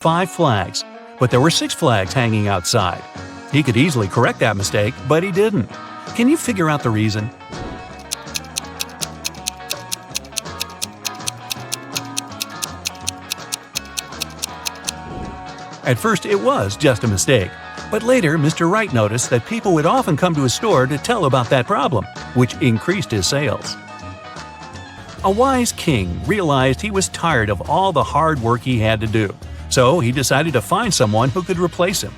5 flags, but there were 6 flags hanging outside. He could easily correct that mistake, but he didn't. Can you figure out the reason? At first, it was just a mistake, but later Mr. Wright noticed that people would often come to his store to tell about that problem, which increased his sales. A wise king realized he was tired of all the hard work he had to do, so he decided to find someone who could replace him.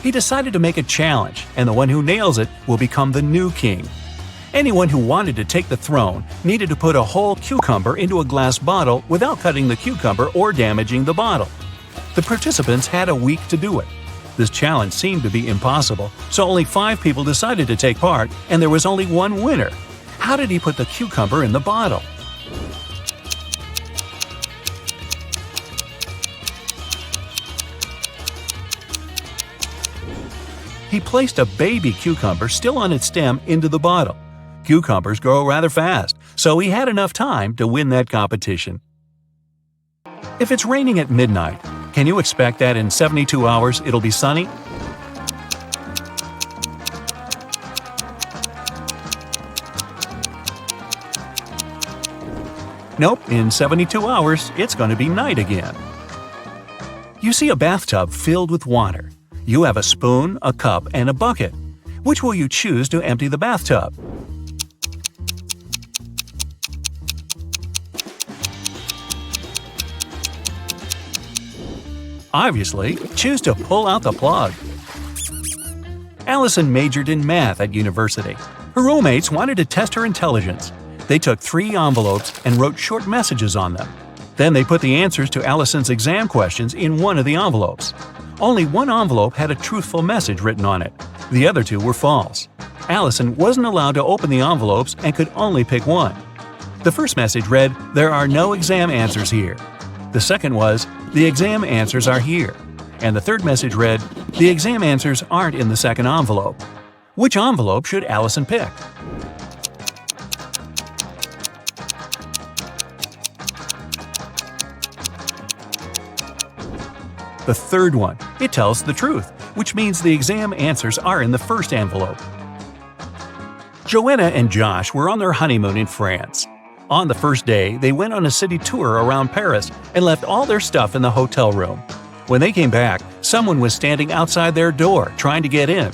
He decided to make a challenge, and the one who nails it will become the new king. Anyone who wanted to take the throne needed to put a whole cucumber into a glass bottle without cutting the cucumber or damaging the bottle. The participants had a week to do it. This challenge seemed to be impossible, so only 5 people decided to take part, and there was only one winner. How did he put the cucumber in the bottle? He placed a baby cucumber still on its stem into the bottle. Cucumbers grow rather fast, so he had enough time to win that competition. If it's raining at midnight, can you expect that in 72 hours it'll be sunny? Nope, in 72 hours it's going to be night again. You see a bathtub filled with water. You have a spoon, a cup, and a bucket. Which will you choose to empty the bathtub? Obviously, choose to pull out the plug. Allison majored in math at university. Her roommates wanted to test her intelligence. They took 3 envelopes and wrote short messages on them. Then they put the answers to Allison's exam questions in one of the envelopes. Only one envelope had a truthful message written on it. The other 2 were false. Allison wasn't allowed to open the envelopes and could only pick one. The first message read, "There are no exam answers here." The second was, "The exam answers are here." And the third message read, "The exam answers aren't in the second envelope." Which envelope should Allison pick? The third one. It tells the truth, which means the exam answers are in the first envelope. Joanna and Josh were on their honeymoon in France. On the first day, they went on a city tour around Paris and left all their stuff in the hotel room. When they came back, someone was standing outside their door trying to get in.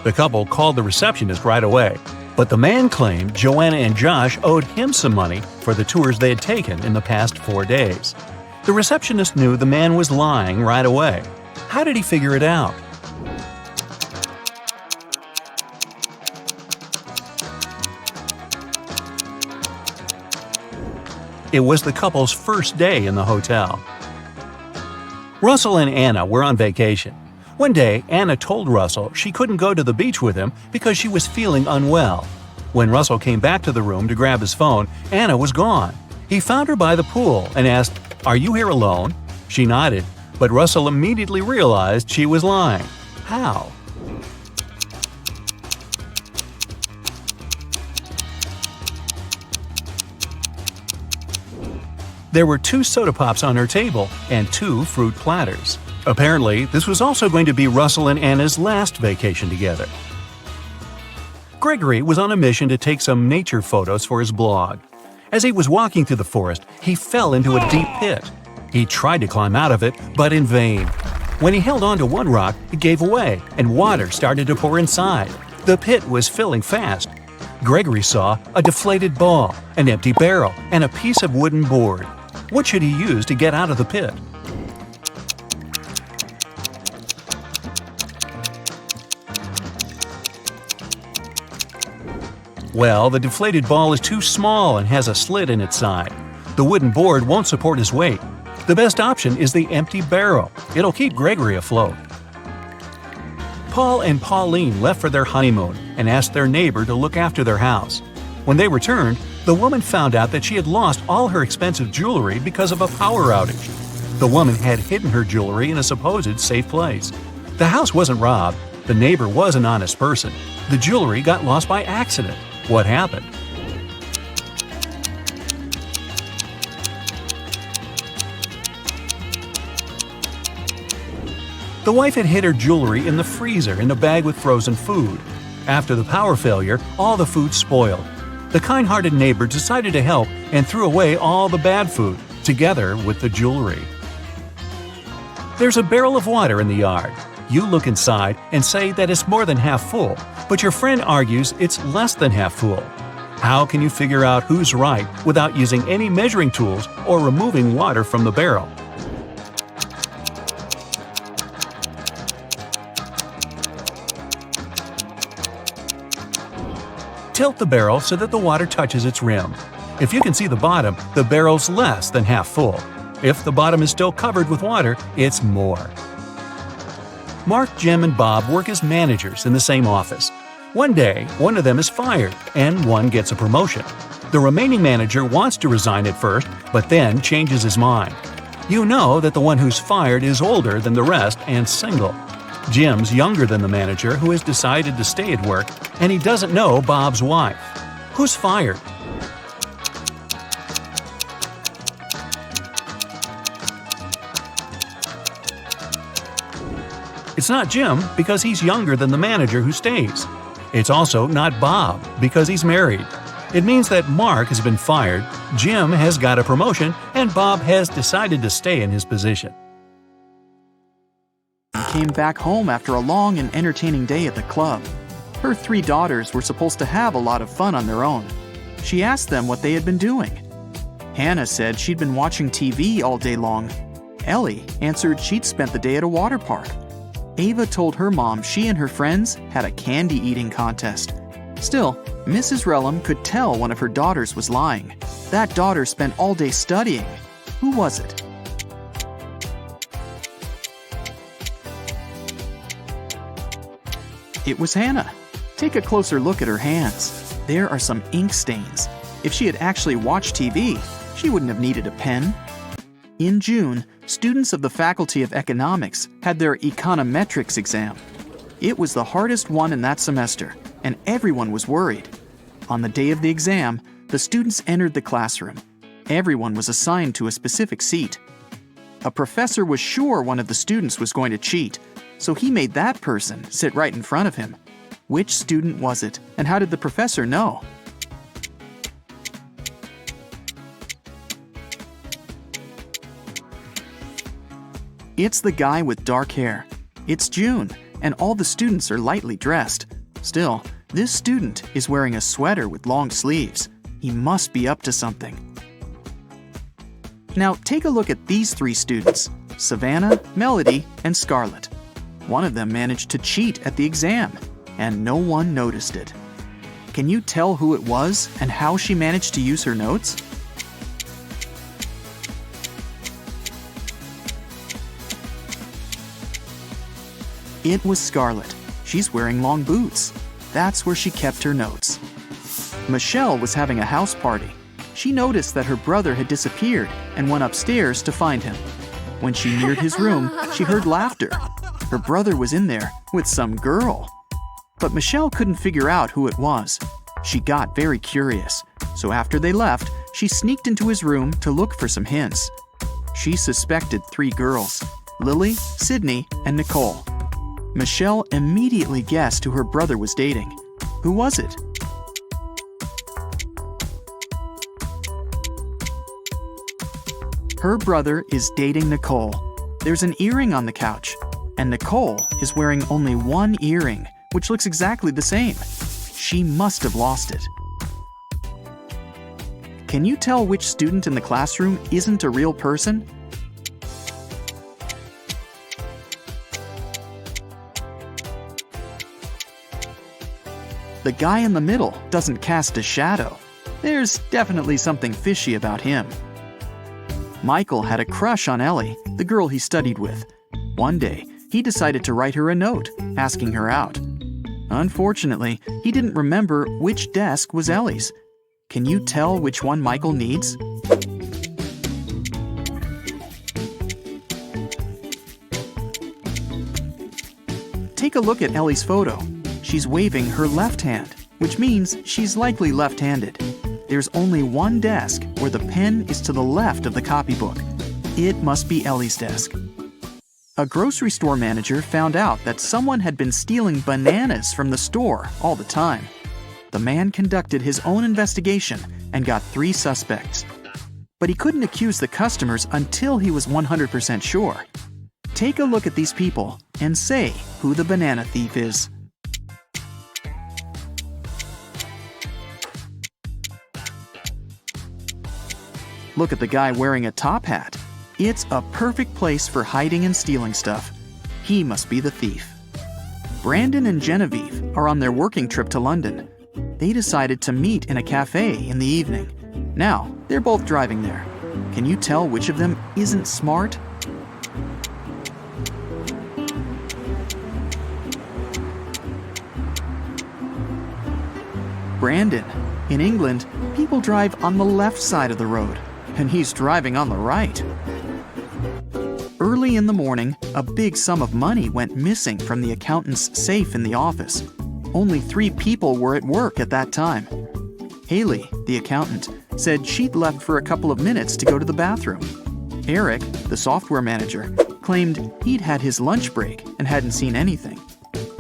The couple called the receptionist right away, but the man claimed Joanna and Josh owed him some money for the tours they had taken in the past 4 days. The receptionist knew the man was lying right away. How did he figure it out? It was the couple's first day in the hotel. Russell and Anna were on vacation. One day, Anna told Russell she couldn't go to the beach with him because she was feeling unwell. When Russell came back to the room to grab his phone, Anna was gone. He found her by the pool and asked, "Are you here alone?" She nodded, but Russell immediately realized she was lying. How? There were 2 soda pops on her table and 2 fruit platters. Apparently, this was also going to be Russell and Anna's last vacation together. Gregory was on a mission to take some nature photos for his blog. As he was walking through the forest, he fell into a deep pit. He tried to climb out of it, but in vain. When he held onto one rock, it gave away, and water started to pour inside. The pit was filling fast. Gregory saw a deflated ball, an empty barrel, and a piece of wooden board. What should he use to get out of the pit? Well, the deflated ball is too small and has a slit in its side. The wooden board won't support his weight. The best option is the empty barrel. It'll keep Gregory afloat. Paul and Pauline left for their honeymoon and asked their neighbor to look after their house. When they returned, the woman found out that she had lost all her expensive jewelry because of a power outage. The woman had hidden her jewelry in a supposed safe place. The house wasn't robbed. The neighbor was an honest person. The jewelry got lost by accident. What happened? The wife had hid her jewelry in the freezer in a bag with frozen food. After the power failure, all the food spoiled. The kind-hearted neighbor decided to help and threw away all the bad food, together with the jewelry. There's a barrel of water in the yard. You look inside and say that it's more than half full, but your friend argues it's less than half full. How can you figure out who's right without using any measuring tools or removing water from the barrel? Tilt the barrel so that the water touches its rim. If you can see the bottom, the barrel's less than half full. If the bottom is still covered with water, it's more. Mark, Jim, and Bob work as managers in the same office. One day, one of them is fired, and one gets a promotion. The remaining manager wants to resign at first, but then changes his mind. You know that the one who's fired is older than the rest and single. Jim's younger than the manager, who has decided to stay at work, and he doesn't know Bob's wife. Who's fired? It's not Jim because he's younger than the manager who stays. It's also not Bob because he's married. It means that Mark has been fired, Jim has got a promotion, and Bob has decided to stay in his position. Came back home after a long and entertaining day at the club. Her 3 daughters were supposed to have a lot of fun on their own. She asked them what they had been doing. Hannah said she'd been watching TV all day long. Ellie answered she'd spent the day at a water park. Ava told her mom she and her friends had a candy-eating contest. Still, Mrs. Relham could tell one of her daughters was lying. That daughter spent all day studying. Who was it? It was Hannah. Take a closer look at her hands. There are some ink stains. If she had actually watched TV, she wouldn't have needed a pen. In June, students of the Faculty of Economics had their econometrics exam. It was the hardest one in that semester, and everyone was worried. On the day of the exam, the students entered the classroom. Everyone was assigned to a specific seat. A professor was sure one of the students was going to cheat, so he made that person sit right in front of him. Which student was it, and how did the professor know? It's the guy with dark hair. It's June, and all the students are lightly dressed. Still, this student is wearing a sweater with long sleeves. He must be up to something. Now take a look at these 3 students, Savannah, Melody, and Scarlett. One of them managed to cheat at the exam, and no one noticed it. Can you tell who it was and how she managed to use her notes? It was Scarlett. She's wearing long boots. That's where she kept her notes. Michelle was having a house party. She noticed that her brother had disappeared and went upstairs to find him. When she neared his room, she heard laughter. Her brother was in there with some girl. But Michelle couldn't figure out who it was. She got very curious, so after they left, she sneaked into his room to look for some hints. She suspected 3 girls, Lily, Sydney, and Nicole. Michelle immediately guessed who her brother was dating. Who was it? Her brother is dating Nicole. There's an earring on the couch, and Nicole is wearing only one earring, which looks exactly the same. She must have lost it. Can you tell which student in the classroom isn't a real person? The guy in the middle doesn't cast a shadow. There's definitely something fishy about him. Michael had a crush on Ellie, the girl he studied with. One day, he decided to write her a note, asking her out. Unfortunately, he didn't remember which desk was Ellie's. Can you tell which one Michael needs? Take a look at Ellie's photo. She's waving her left hand, which means she's likely left-handed. There's only one desk where the pen is to the left of the copybook. It must be Ellie's desk. A grocery store manager found out that someone had been stealing bananas from the store all the time. The man conducted his own investigation and got 3 suspects. But he couldn't accuse the customers until he was 100% sure. Take a look at these people and say who the banana thief is. Look at the guy wearing a top hat. It's a perfect place for hiding and stealing stuff. He must be the thief. Brandon and Genevieve are on their working trip to London. They decided to meet in a cafe in the evening. Now, they're both driving there. Can you tell which of them isn't smart? Brandon. In England, people drive on the left side of the road, and he's driving on the right. Early in the morning, a big sum of money went missing from the accountant's safe in the office. Only 3 people were at work at that time. Haley, the accountant, said she'd left for a couple of minutes to go to the bathroom. Eric, the software manager, claimed he'd had his lunch break and hadn't seen anything.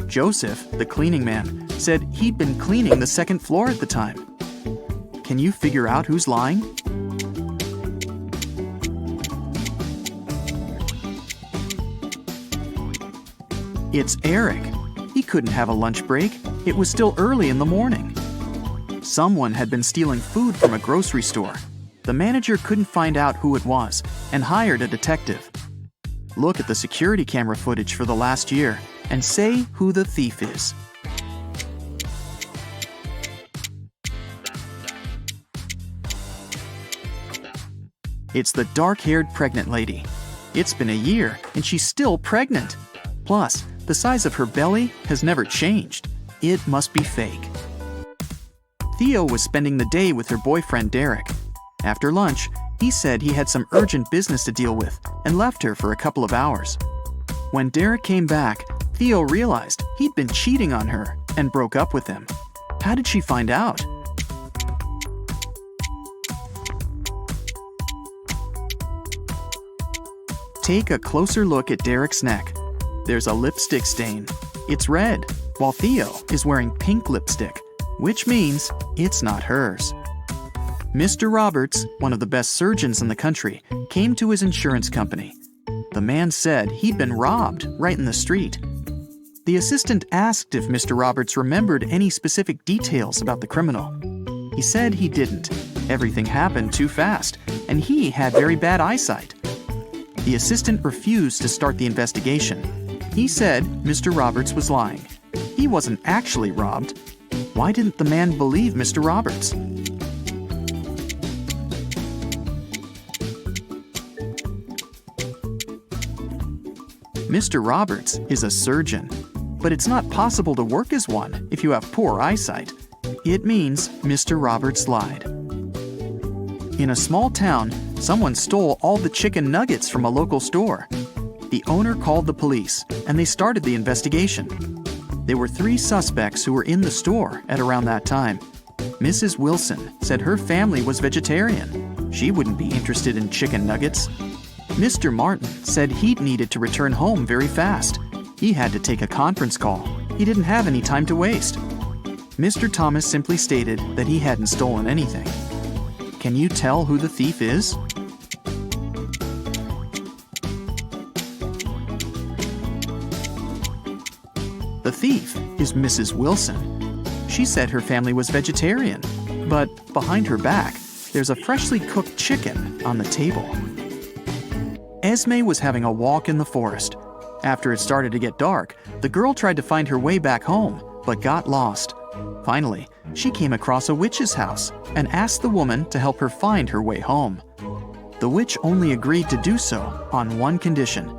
Joseph, the cleaning man, said he'd been cleaning the 2nd floor at the time. Can you figure out who's lying? It's Eric. He couldn't have a lunch break. It was still early in the morning. Someone had been stealing food from a grocery store. The manager couldn't find out who it was and hired a detective. Look at the security camera footage for the last year and say who the thief is. It's the dark-haired pregnant lady. It's been a year and she's still pregnant. Plus, the size of her belly has never changed. It must be fake. Theo was spending the day with her boyfriend Derek. After lunch, he said he had some urgent business to deal with and left her for a couple of hours. When Derek came back, Theo realized he'd been cheating on her and broke up with him. How did she find out? Take a closer look at Derek's neck. There's a lipstick stain. It's red, while Theo is wearing pink lipstick, which means it's not hers. Mr. Roberts, one of the best surgeons in the country, came to his insurance company. The man said he'd been robbed right in the street. The assistant asked if Mr. Roberts remembered any specific details about the criminal. He said he didn't. Everything happened too fast, and he had very bad eyesight. The assistant refused to start the investigation. He said Mr. Roberts was lying. He wasn't actually robbed. Why didn't the man believe Mr. Roberts? Mr. Roberts is a surgeon, but it's not possible to work as one if you have poor eyesight. It means Mr. Roberts lied. In a small town, someone stole all the chicken nuggets from a local store. The owner called the police, and they started the investigation. There were 3 suspects who were in the store at around that time. Mrs. Wilson said her family was vegetarian. She wouldn't be interested in chicken nuggets. Mr. Martin said he'd needed to return home very fast. He had to take a conference call. He didn't have any time to waste. Mr. Thomas simply stated that he hadn't stolen anything. Can you tell who the thief is? The thief is Mrs. Wilson. She said her family was vegetarian, but behind her back, there's a freshly cooked chicken on the table. Esme was having a walk in the forest. After it started to get dark, the girl tried to find her way back home, but got lost. Finally, she came across a witch's house and asked the woman to help her find her way home. The witch only agreed to do so on one condition.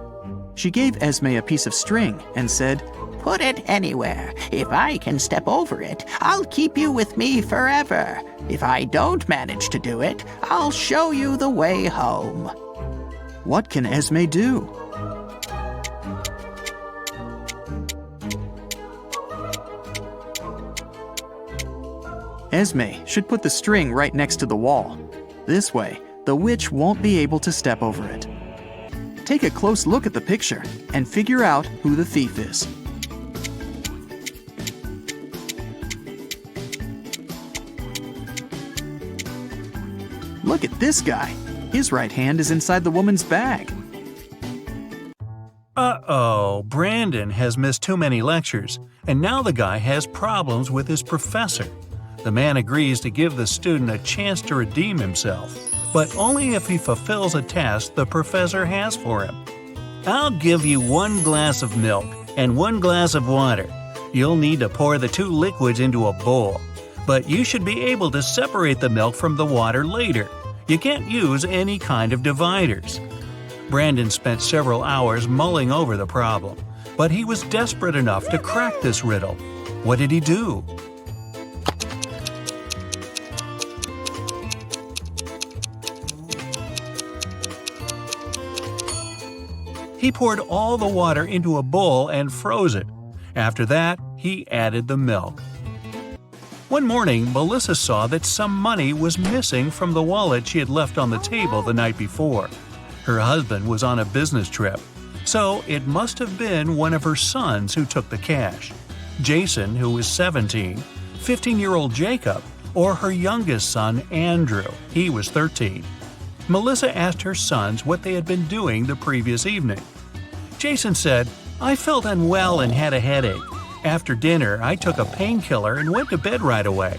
She gave Esme a piece of string and said, "Put it anywhere. If I can step over it, I'll keep you with me forever. If I don't manage to do it, I'll show you the way home." What can Esme do? Esme should put the string right next to the wall. This way, the witch won't be able to step over it. Take a close look at the picture and figure out who the thief is. Look at this guy. His right hand is inside the woman's bag. Uh-oh, Brandon has missed too many lectures, and now the guy has problems with his professor. The man agrees to give the student a chance to redeem himself, but only if he fulfills a task the professor has for him. I'll give you 1 glass of milk and 1 glass of water. You'll need to pour the 2 liquids into a bowl, but you should be able to separate the milk from the water later. You can't use any kind of dividers. Brandon spent several hours mulling over the problem, but he was desperate enough to crack this riddle. What did he do? He poured all the water into a bowl and froze it. After that, he added the milk. One morning, Melissa saw that some money was missing from the wallet she had left on the table the night before. Her husband was on a business trip, so it must have been one of her sons who took the cash. Jason, who was 17, 15-year-old Jacob, or her youngest son, Andrew. He was 13. Melissa asked her sons what they had been doing the previous evening. Jason said, "I felt unwell and had a headache. After dinner, I took a painkiller and went to bed right away."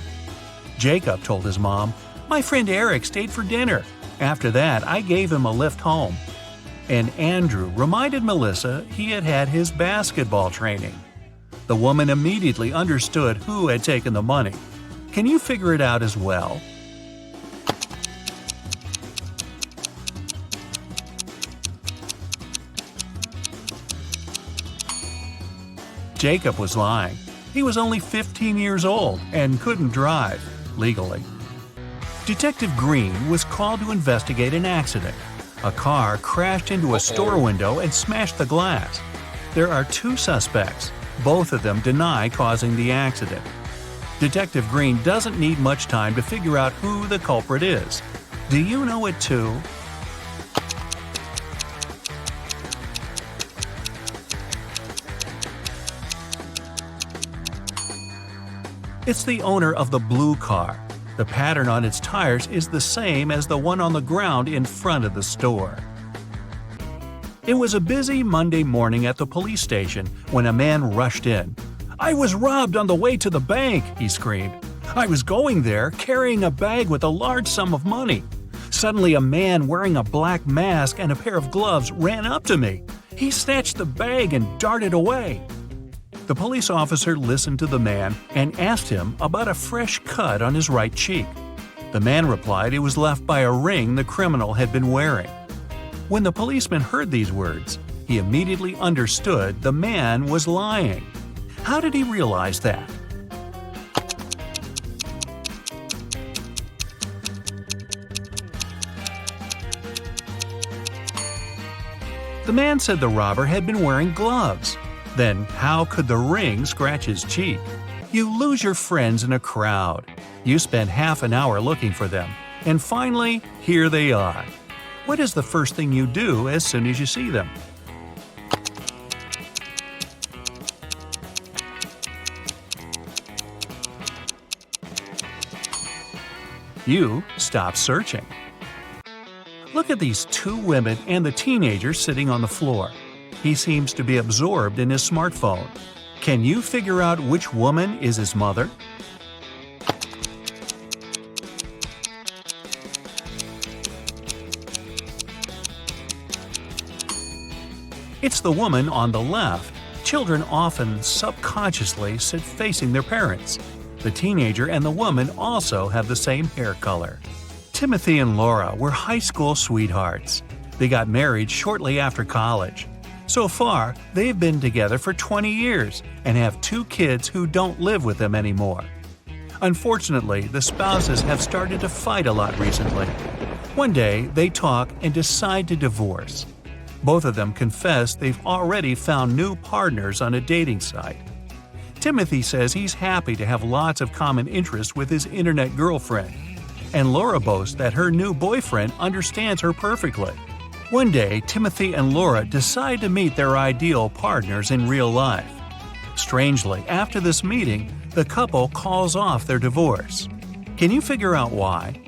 Jacob told his mom, "My friend Eric stayed for dinner. After that, I gave him a lift home." And Andrew reminded Melissa he had had his basketball training. The woman immediately understood who had taken the money. Can you figure it out as well? Jacob was lying. He was only 15 years old and couldn't drive, legally. Detective Green was called to investigate an accident. A car crashed into a store window and smashed the glass. There are 2 suspects. Both of them deny causing the accident. Detective Green doesn't need much time to figure out who the culprit is. Do you know it too? It's the owner of the blue car. The pattern on its tires is the same as the one on the ground in front of the store. It was a busy Monday morning at the police station when a man rushed in. "I was robbed on the way to the bank," he screamed. "I was going there carrying a bag with a large sum of money. Suddenly a man wearing a black mask and a pair of gloves ran up to me. He snatched the bag and darted away." The police officer listened to the man and asked him about a fresh cut on his right cheek. The man replied it was left by a ring the criminal had been wearing. When the policeman heard these words, he immediately understood the man was lying. How did he realize that? The man said the robber had been wearing gloves. Then how could the ring scratch his cheek? You lose your friends in a crowd. You spend half an hour looking for them, and finally, here they are. What is the first thing you do as soon as you see them? You stop searching. Look at these 2 women and the teenager sitting on the floor. He seems to be absorbed in his smartphone. Can you figure out which woman is his mother? It's the woman on the left. Children often subconsciously sit facing their parents. The teenager and the woman also have the same hair color. Timothy and Laura were high school sweethearts. They got married shortly after college. So far, they've been together for 20 years and have 2 kids who don't live with them anymore. Unfortunately, the spouses have started to fight a lot recently. One day, they talk and decide to divorce. Both of them confess they've already found new partners on a dating site. Timothy says he's happy to have lots of common interests with his internet girlfriend, and Laura boasts that her new boyfriend understands her perfectly. One day, Timothy and Laura decide to meet their ideal partners in real life. Strangely, after this meeting, the couple calls off their divorce. Can you figure out why?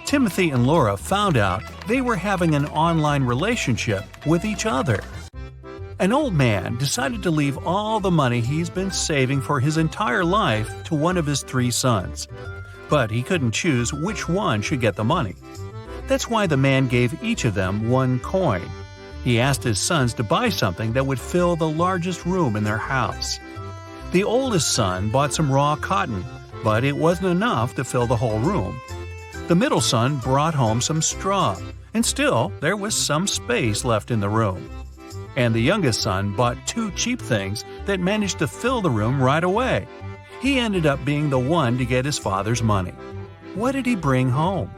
Timothy and Laura found out they were having an online relationship with each other. An old man decided to leave all the money he's been saving for his entire life to one of his 3 sons. But he couldn't choose which one should get the money. That's why the man gave each of them 1 coin. He asked his sons to buy something that would fill the largest room in their house. The oldest son bought some raw cotton, but it wasn't enough to fill the whole room. The middle son brought home some straw, and still there was some space left in the room. And the youngest son bought 2 cheap things that managed to fill the room right away. He ended up being the one to get his father's money. What did he bring home?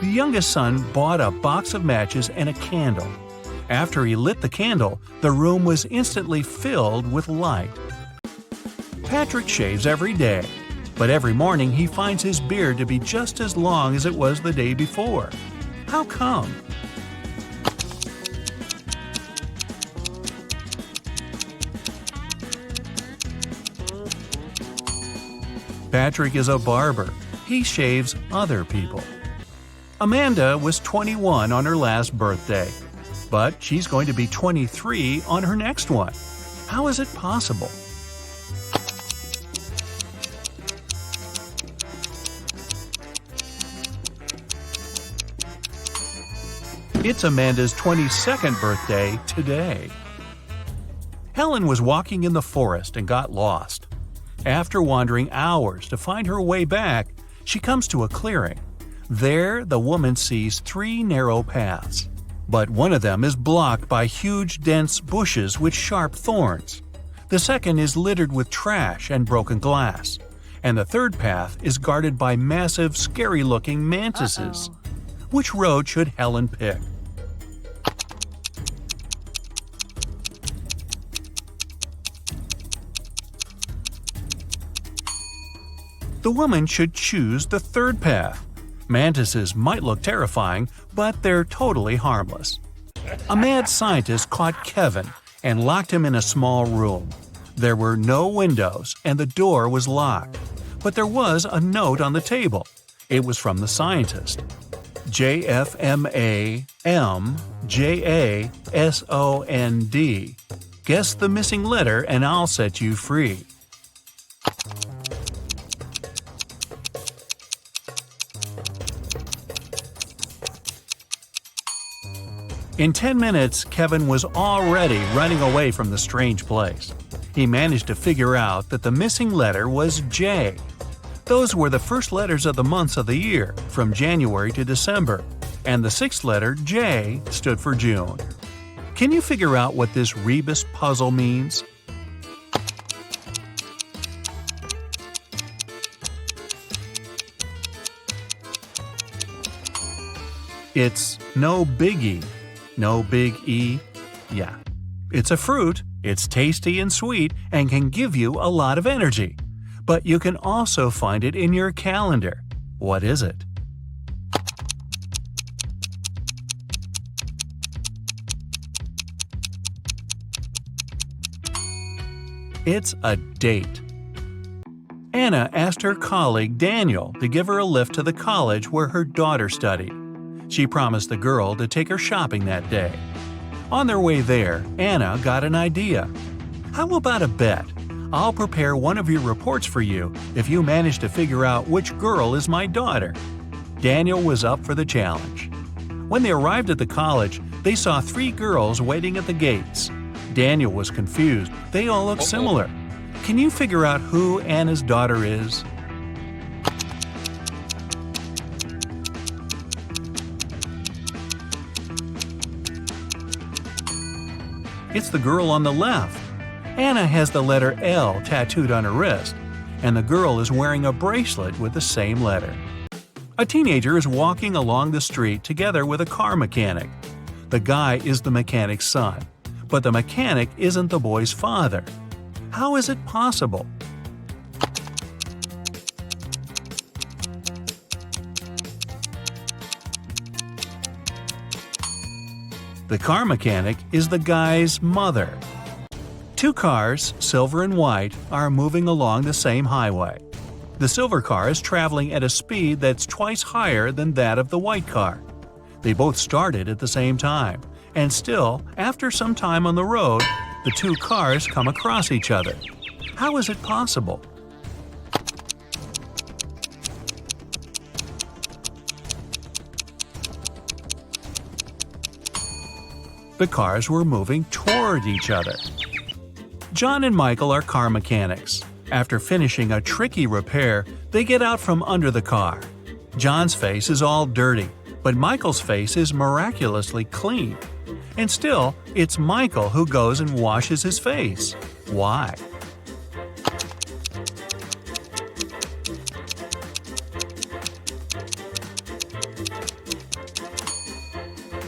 The youngest son bought a box of matches and a candle. After he lit the candle, the room was instantly filled with light. Patrick shaves every day, but every morning he finds his beard to be just as long as it was the day before. How come? Patrick is a barber. He shaves other people. Amanda was 21 on her last birthday, but she's going to be 23 on her next one. How is it possible? It's Amanda's 22nd birthday today. Helen was walking in the forest and got lost. After wandering hours to find her way back, she comes to a clearing. There, the woman sees 3 narrow paths, but one of them is blocked by huge, dense bushes with sharp thorns. The second is littered with trash and broken glass, and the third path is guarded by massive, scary-looking mantises. Which road should Helen pick? The woman should choose the third path. Mantises might look terrifying, but they're totally harmless. A mad scientist caught Kevin and locked him in a small room. There were no windows and the door was locked. But there was a note on the table. It was from the scientist. JFMAMJASOND. Guess the missing letter and I'll set you free. In 10 minutes, Kevin was already running away from the strange place. He managed to figure out that the missing letter was J. Those were the first letters of the months of the year, from January to December, and the 6th letter, J, stood for June. Can you figure out what this rebus puzzle means? It's no biggie. No big E? Yeah. It's a fruit, it's tasty and sweet, and can give you a lot of energy. But you can also find it in your calendar. What is it? It's a date. Anna asked her colleague Daniel to give her a lift to the college where her daughter studied. She promised the girl to take her shopping that day. On their way there, Anna got an idea. How about a bet? I'll prepare one of your reports for you if you manage to figure out which girl is my daughter. Daniel was up for the challenge. When they arrived at the college, they saw 3 girls waiting at the gates. Daniel was confused. They all looked similar. Can you figure out who Anna's daughter is? It's the girl on the left. Anna has the letter L tattooed on her wrist, and the girl is wearing a bracelet with the same letter. A teenager is walking along the street together with a car mechanic. The guy is the mechanic's son, but the mechanic isn't the boy's father. How is it possible? The car mechanic is the guy's mother. Two cars, silver and white, are moving along the same highway. The silver car is traveling at a speed that's twice higher than that of the white car. They both started at the same time, and still, after some time on the road, the two cars come across each other. How is it possible? The cars were moving toward each other. John and Michael are car mechanics. After finishing a tricky repair, they get out from under the car. John's face is all dirty, but Michael's face is miraculously clean. And still, it's Michael who goes and washes his face. Why?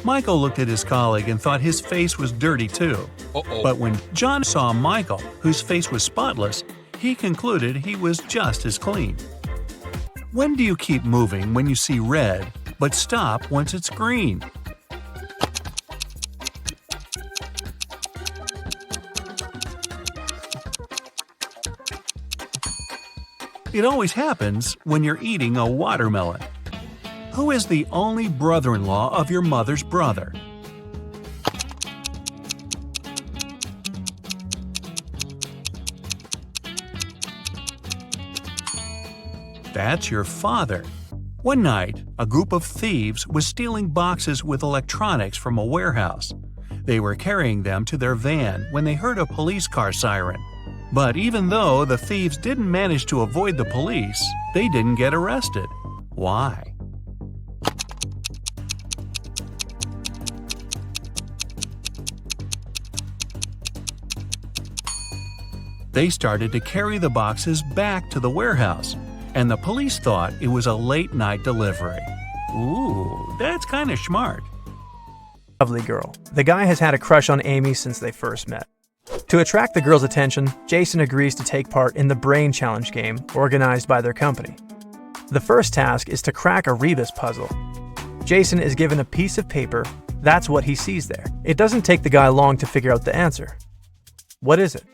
Michael looked at his colleague and thought his face was dirty too. But when John saw Michael, whose face was spotless, he concluded he was just as clean. When do you keep moving when you see red, but stop once it's green? It always happens when you're eating a watermelon. Who is the only brother-in-law of your mother's brother? That's your father. One night, a group of thieves was stealing boxes with electronics from a warehouse. They were carrying them to their van when they heard a police car siren. But even though the thieves didn't manage to avoid the police, they didn't get arrested. Why? They started to carry the boxes back to the warehouse, and the police thought it was a late-night delivery. Ooh, that's kind of smart. Lovely girl. The guy has had a crush on Amy since they first met. To attract the girl's attention, Jason agrees to take part in the Brain Challenge game organized by their company. The first task is to crack a rebus puzzle. Jason is given a piece of paper. That's what he sees there. It doesn't take the guy long to figure out the answer. What is it?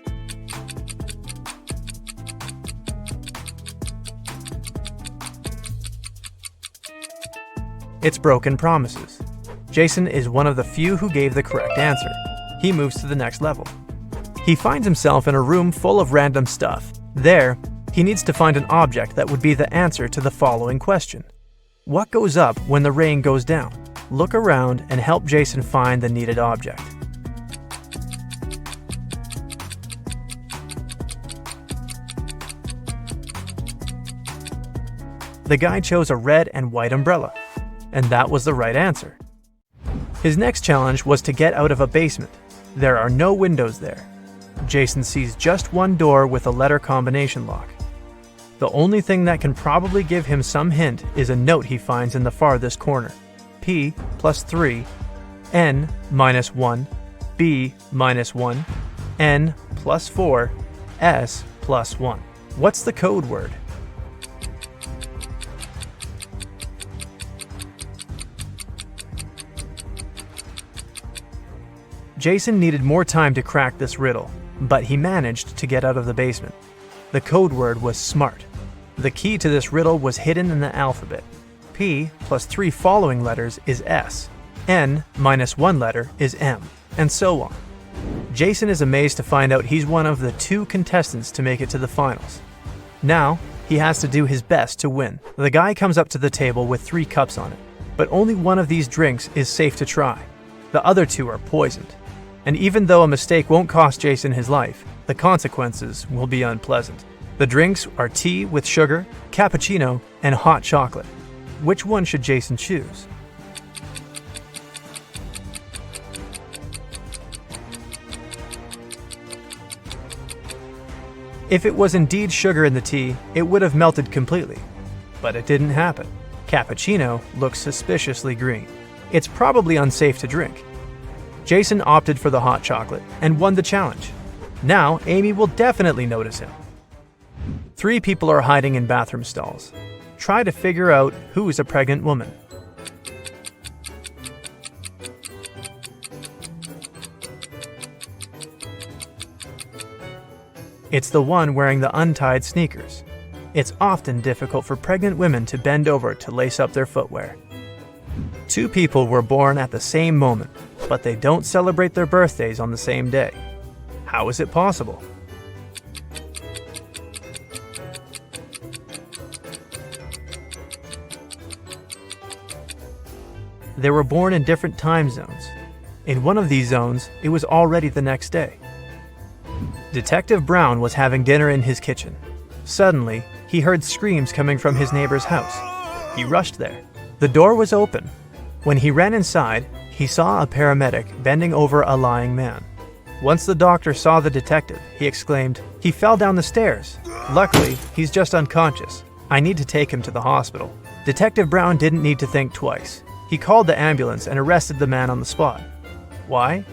It's broken promises. Jason is one of the few who gave the correct answer. He moves to the next level. He finds himself in a room full of random stuff. There, he needs to find an object that would be the answer to the following question. What goes up when the rain goes down? Look around and help Jason find the needed object. The guy chose a red and white umbrella, and that was the right answer. His next challenge was to get out of a basement. There are no windows there. Jason sees just one door with a letter combination lock. The only thing that can probably give him some hint is a note he finds in the farthest corner. P plus 3, N minus 1, B minus 1, N plus 4, S plus 1. What's the code word? Jason needed more time to crack this riddle, but he managed to get out of the basement. The code word was SMART. The key to this riddle was hidden in the alphabet. P plus 3 following letters is S, N minus 1 letter is M, and so on. Jason is amazed to find out he's one of the 2 contestants to make it to the finals. Now, he has to do his best to win. The guy comes up to the table with 3 cups on it, but only one of these drinks is safe to try. The other 2 are poisoned. And even though a mistake won't cost Jason his life, the consequences will be unpleasant. The drinks are tea with sugar, cappuccino, and hot chocolate. Which one should Jason choose? If it was indeed sugar in the tea, it would have melted completely. But it didn't happen. Cappuccino looks suspiciously green. It's probably unsafe to drink. Jason opted for the hot chocolate and won the challenge. Now, Amy will definitely notice him. 3 people are hiding in bathroom stalls. Try to figure out who's a pregnant woman. It's the one wearing the untied sneakers. It's often difficult for pregnant women to bend over to lace up their footwear. 2 people were born at the same moment, but they don't celebrate their birthdays on the same day. How is it possible? They were born in different time zones. In one of these zones, it was already the next day. Detective Brown was having dinner in his kitchen. Suddenly, he heard screams coming from his neighbor's house. He rushed there. The door was open. When he ran inside, he saw a paramedic bending over a lying man. Once the doctor saw the detective, he exclaimed, "He fell down the stairs. Luckily, he's just unconscious. I need to take him to the hospital." Detective Brown didn't need to think twice. He called the ambulance and arrested the man on the spot. Why?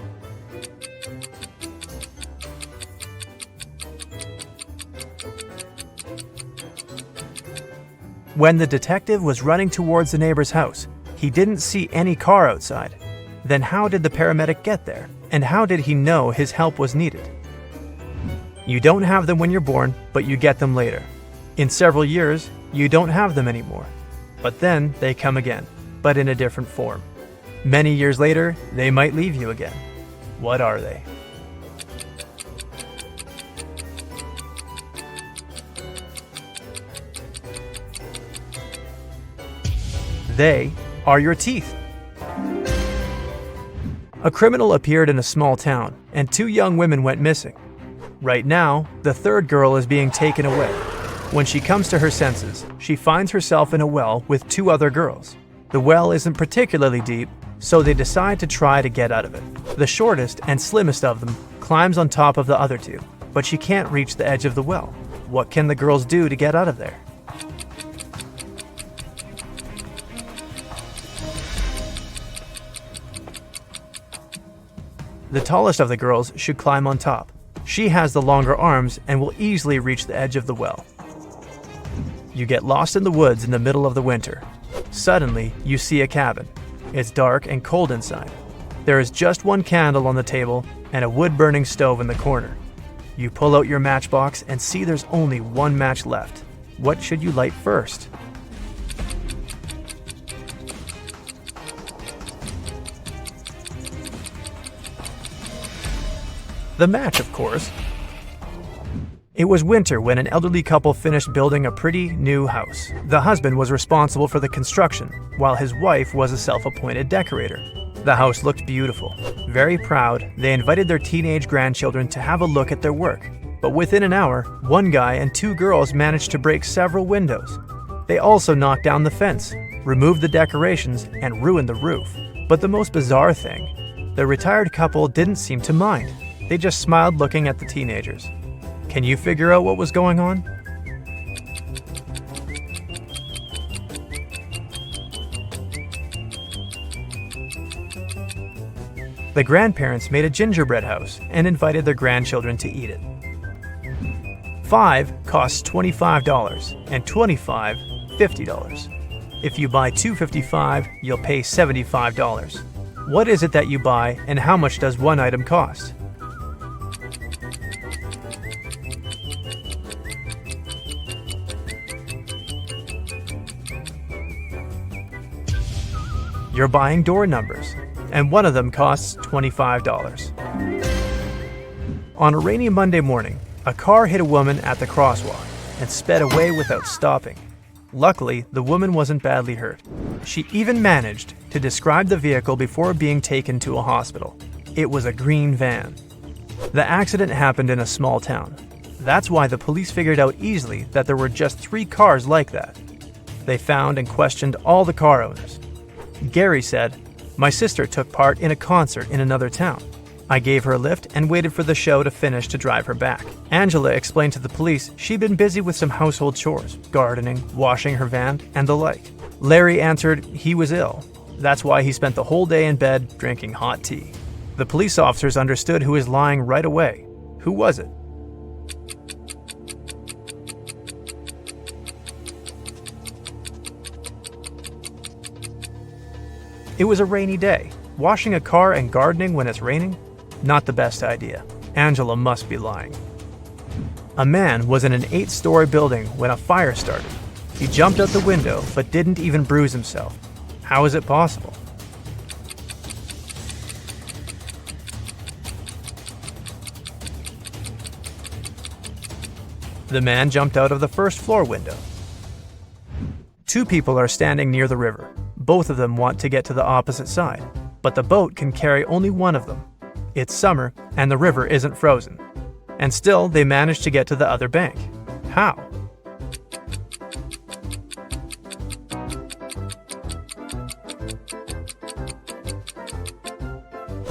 When the detective was running towards the neighbor's house, he didn't see any car outside. Then how did the paramedic get there? And how did he know his help was needed? You don't have them when you're born, but you get them later. In several years, you don't have them anymore. But then they come again, but in a different form. Many years later, they might leave you again. What are they? They are your teeth. A criminal appeared in a small town, and 2 young women went missing. Right now, the 3rd girl is being taken away. When she comes to her senses, she finds herself in a well with 2 other girls. The well isn't particularly deep, so they decide to try to get out of it. The shortest and slimmest of them climbs on top of the other 2, but she can't reach the edge of the well. What can the girls do to get out of there? The tallest of the girls should climb on top. She has the longer arms and will easily reach the edge of the well. You get lost in the woods in the middle of the winter. Suddenly, you see a cabin. It's dark and cold inside. There is just 1 candle on the table and a wood-burning stove in the corner. You pull out your matchbox and see there's only 1 match left. What should you light first? The match, of course. It was winter when an elderly couple finished building a pretty new house. The husband was responsible for the construction, while his wife was a self-appointed decorator. The house looked beautiful. Very proud, they invited their teenage grandchildren to have a look at their work. But within an hour, 1 guy and 2 girls managed to break several windows. They also knocked down the fence, removed the decorations, and ruined the roof. But the most bizarre thing, the retired couple didn't seem to mind. They just smiled looking at the teenagers. Can you figure out what was going on? The grandparents made a gingerbread house and invited their grandchildren to eat it. 5 costs $25 and 25 $50. If you buy 2 $55, you'll pay $75. What is it that you buy and how much does one item cost? You're buying door numbers, and one of them costs $25. On a rainy Monday morning, a car hit a woman at the crosswalk and sped away without stopping. Luckily, the woman wasn't badly hurt. She even managed to describe the vehicle before being taken to a hospital. It was a green van. The accident happened in a small town. That's why the police figured out easily that there were just 3 cars like that. They found and questioned all the car owners. Gary said, "My sister took part in a concert in another town. I gave her a lift and waited for the show to finish to drive her back." Angela explained to the police she'd been busy with some household chores, gardening, washing her van, and the like. Larry answered he was ill. That's why he spent the whole day in bed drinking hot tea. The police officers understood who was lying right away. Who was it? It was a rainy day. Washing a car and gardening when it's raining? Not the best idea. Angela must be lying. A man was in an 8-story building when a fire started. He jumped out the window but didn't even bruise himself. How is it possible? The man jumped out of the first-floor window. 2 people are standing near the river. Both of them want to get to the opposite side, but the boat can carry only one of them. It's summer, and the river isn't frozen. And still, they manage to get to the other bank. How?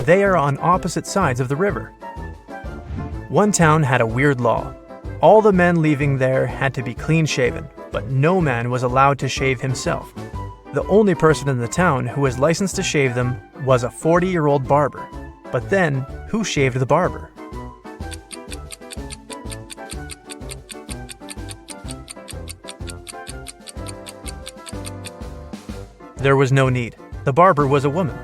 They are on opposite sides of the river. One town had a weird law. All the men leaving there had to be clean-shaven, but no man was allowed to shave himself. The only person in the town who was licensed to shave them was a 40-year-old barber. But then, who shaved the barber? There was no need. The barber was a woman.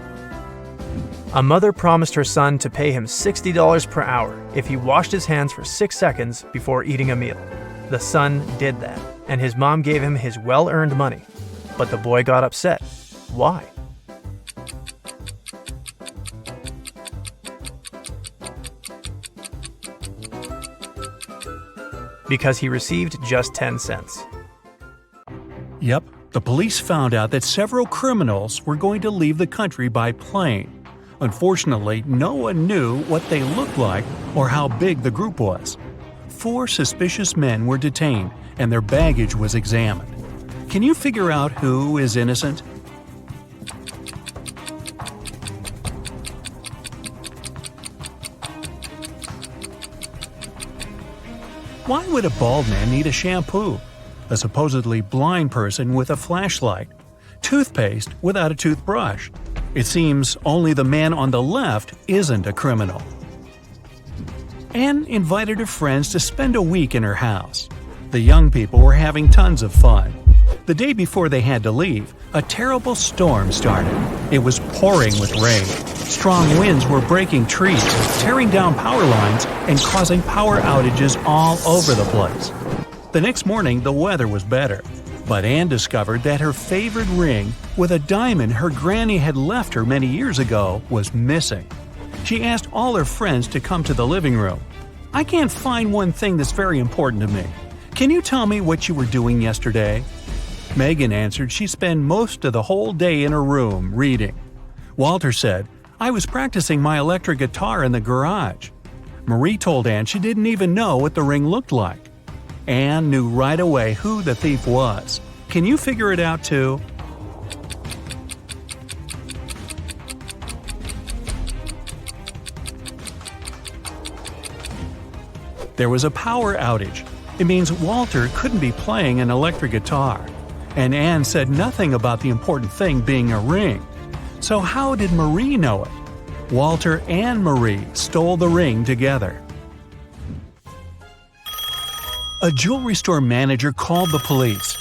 A mother promised her son to pay him $60 per hour if he washed his hands for 6 seconds before eating a meal. The son did that, and his mom gave him his well-earned money. But the boy got upset. Why? Because he received just 10 cents. Yep, the police found out that several criminals were going to leave the country by plane. Unfortunately, no one knew what they looked like or how big the group was. 4 suspicious men were detained and their baggage was examined. Can you figure out who is innocent? Why would a bald man need a shampoo? A supposedly blind person with a flashlight? Toothpaste without a toothbrush? It seems only the man on the left isn't a criminal. Anne invited her friends to spend a week in her house. The young people were having tons of fun. The day before they had to leave, a terrible storm started. It was pouring with rain. Strong winds were breaking trees, tearing down power lines, and causing power outages all over the place. The next morning, the weather was better. But Anne discovered that her favorite ring, with a diamond her granny had left her many years ago, was missing. She asked all her friends to come to the living room. "I can't find one thing that's very important to me. Can you tell me what you were doing yesterday?" Megan answered she spent most of the whole day in her room reading. Walter said, "I was practicing my electric guitar in the garage." Marie told Anne she didn't even know what the ring looked like. Anne knew right away who the thief was. Can you figure it out too? There was a power outage. It means Walter couldn't be playing an electric guitar. And Anne said nothing about the important thing being a ring. So how did Marie know it? Walter and Marie stole the ring together. A jewelry store manager called the police.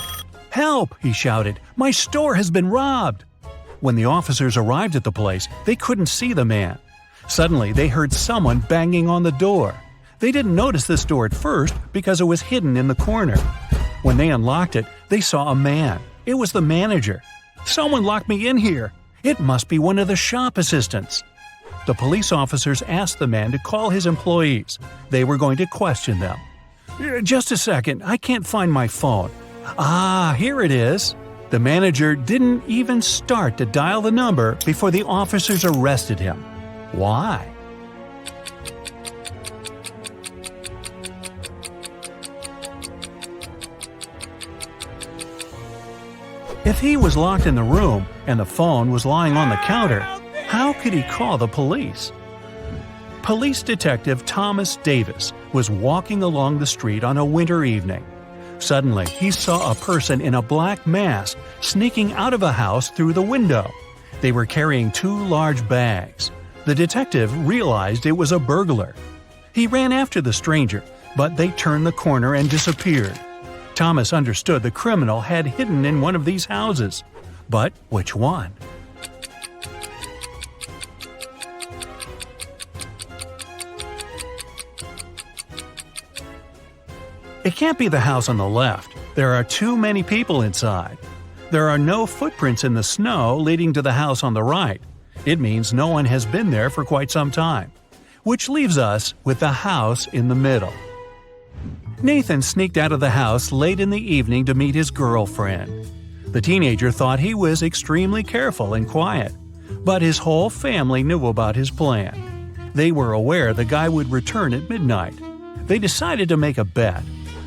"Help!" he shouted. "My store has been robbed!" When the officers arrived at the place, they couldn't see the man. Suddenly, they heard someone banging on the door. They didn't notice this door at first because it was hidden in the corner. When they unlocked it, they saw a man. It was the manager. "Someone locked me in here. It must be one of the shop assistants." The police officers asked the man to call his employees. They were going to question them. "Just a second, I can't find my phone." "Ah, here it is." The manager didn't even start to dial the number before the officers arrested him. Why? If he was locked in the room and the phone was lying on the counter, how could he call the police? Police Detective Thomas Davis was walking along the street on a winter evening. Suddenly, he saw a person in a black mask sneaking out of a house through the window. They were carrying 2 large bags. The detective realized it was a burglar. He ran after the stranger, but they turned the corner and disappeared. Thomas understood the criminal had hidden in one of these houses. But which one? It can't be the house on the left. There are too many people inside. There are no footprints in the snow leading to the house on the right. It means no one has been there for quite some time. Which leaves us with the house in the middle. Nathan sneaked out of the house late in the evening to meet his girlfriend. The teenager thought he was extremely careful and quiet, but his whole family knew about his plan. They were aware the guy would return at midnight. They decided to make a bet.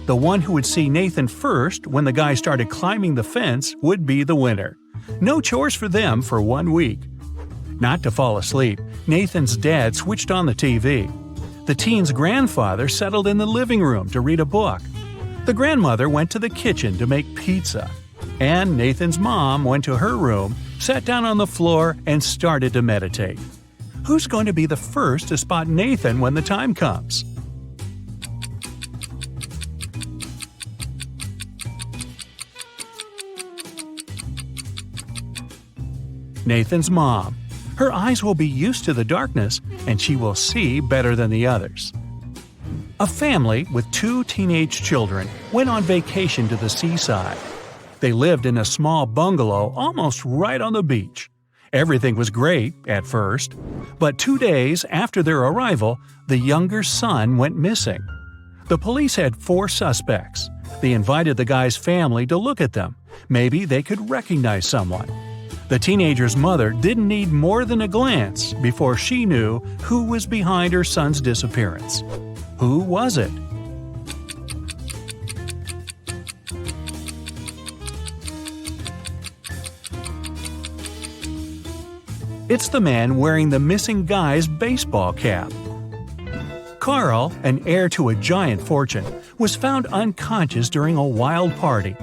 The one who would see Nathan first when the guy started climbing the fence would be the winner. No chores for them for 1 week. Not to fall asleep, Nathan's dad switched on the TV. The teen's grandfather settled in the living room to read a book. The grandmother went to the kitchen to make pizza. And Nathan's mom went to her room, sat down on the floor, and started to meditate. Who's going to be the first to spot Nathan when the time comes? Nathan's mom. Her eyes will be used to the darkness, and she will see better than the others. A family with 2 teenage children went on vacation to the seaside. They lived in a small bungalow almost right on the beach. Everything was great at first, but 2 days after their arrival, the younger son went missing. The police had 4 suspects. They invited the guy's family to look at them. Maybe they could recognize someone. The teenager's mother didn't need more than a glance before she knew who was behind her son's disappearance. Who was it? It's the man wearing the missing guy's baseball cap. Carl, an heir to a giant fortune, was found unconscious during a wild party.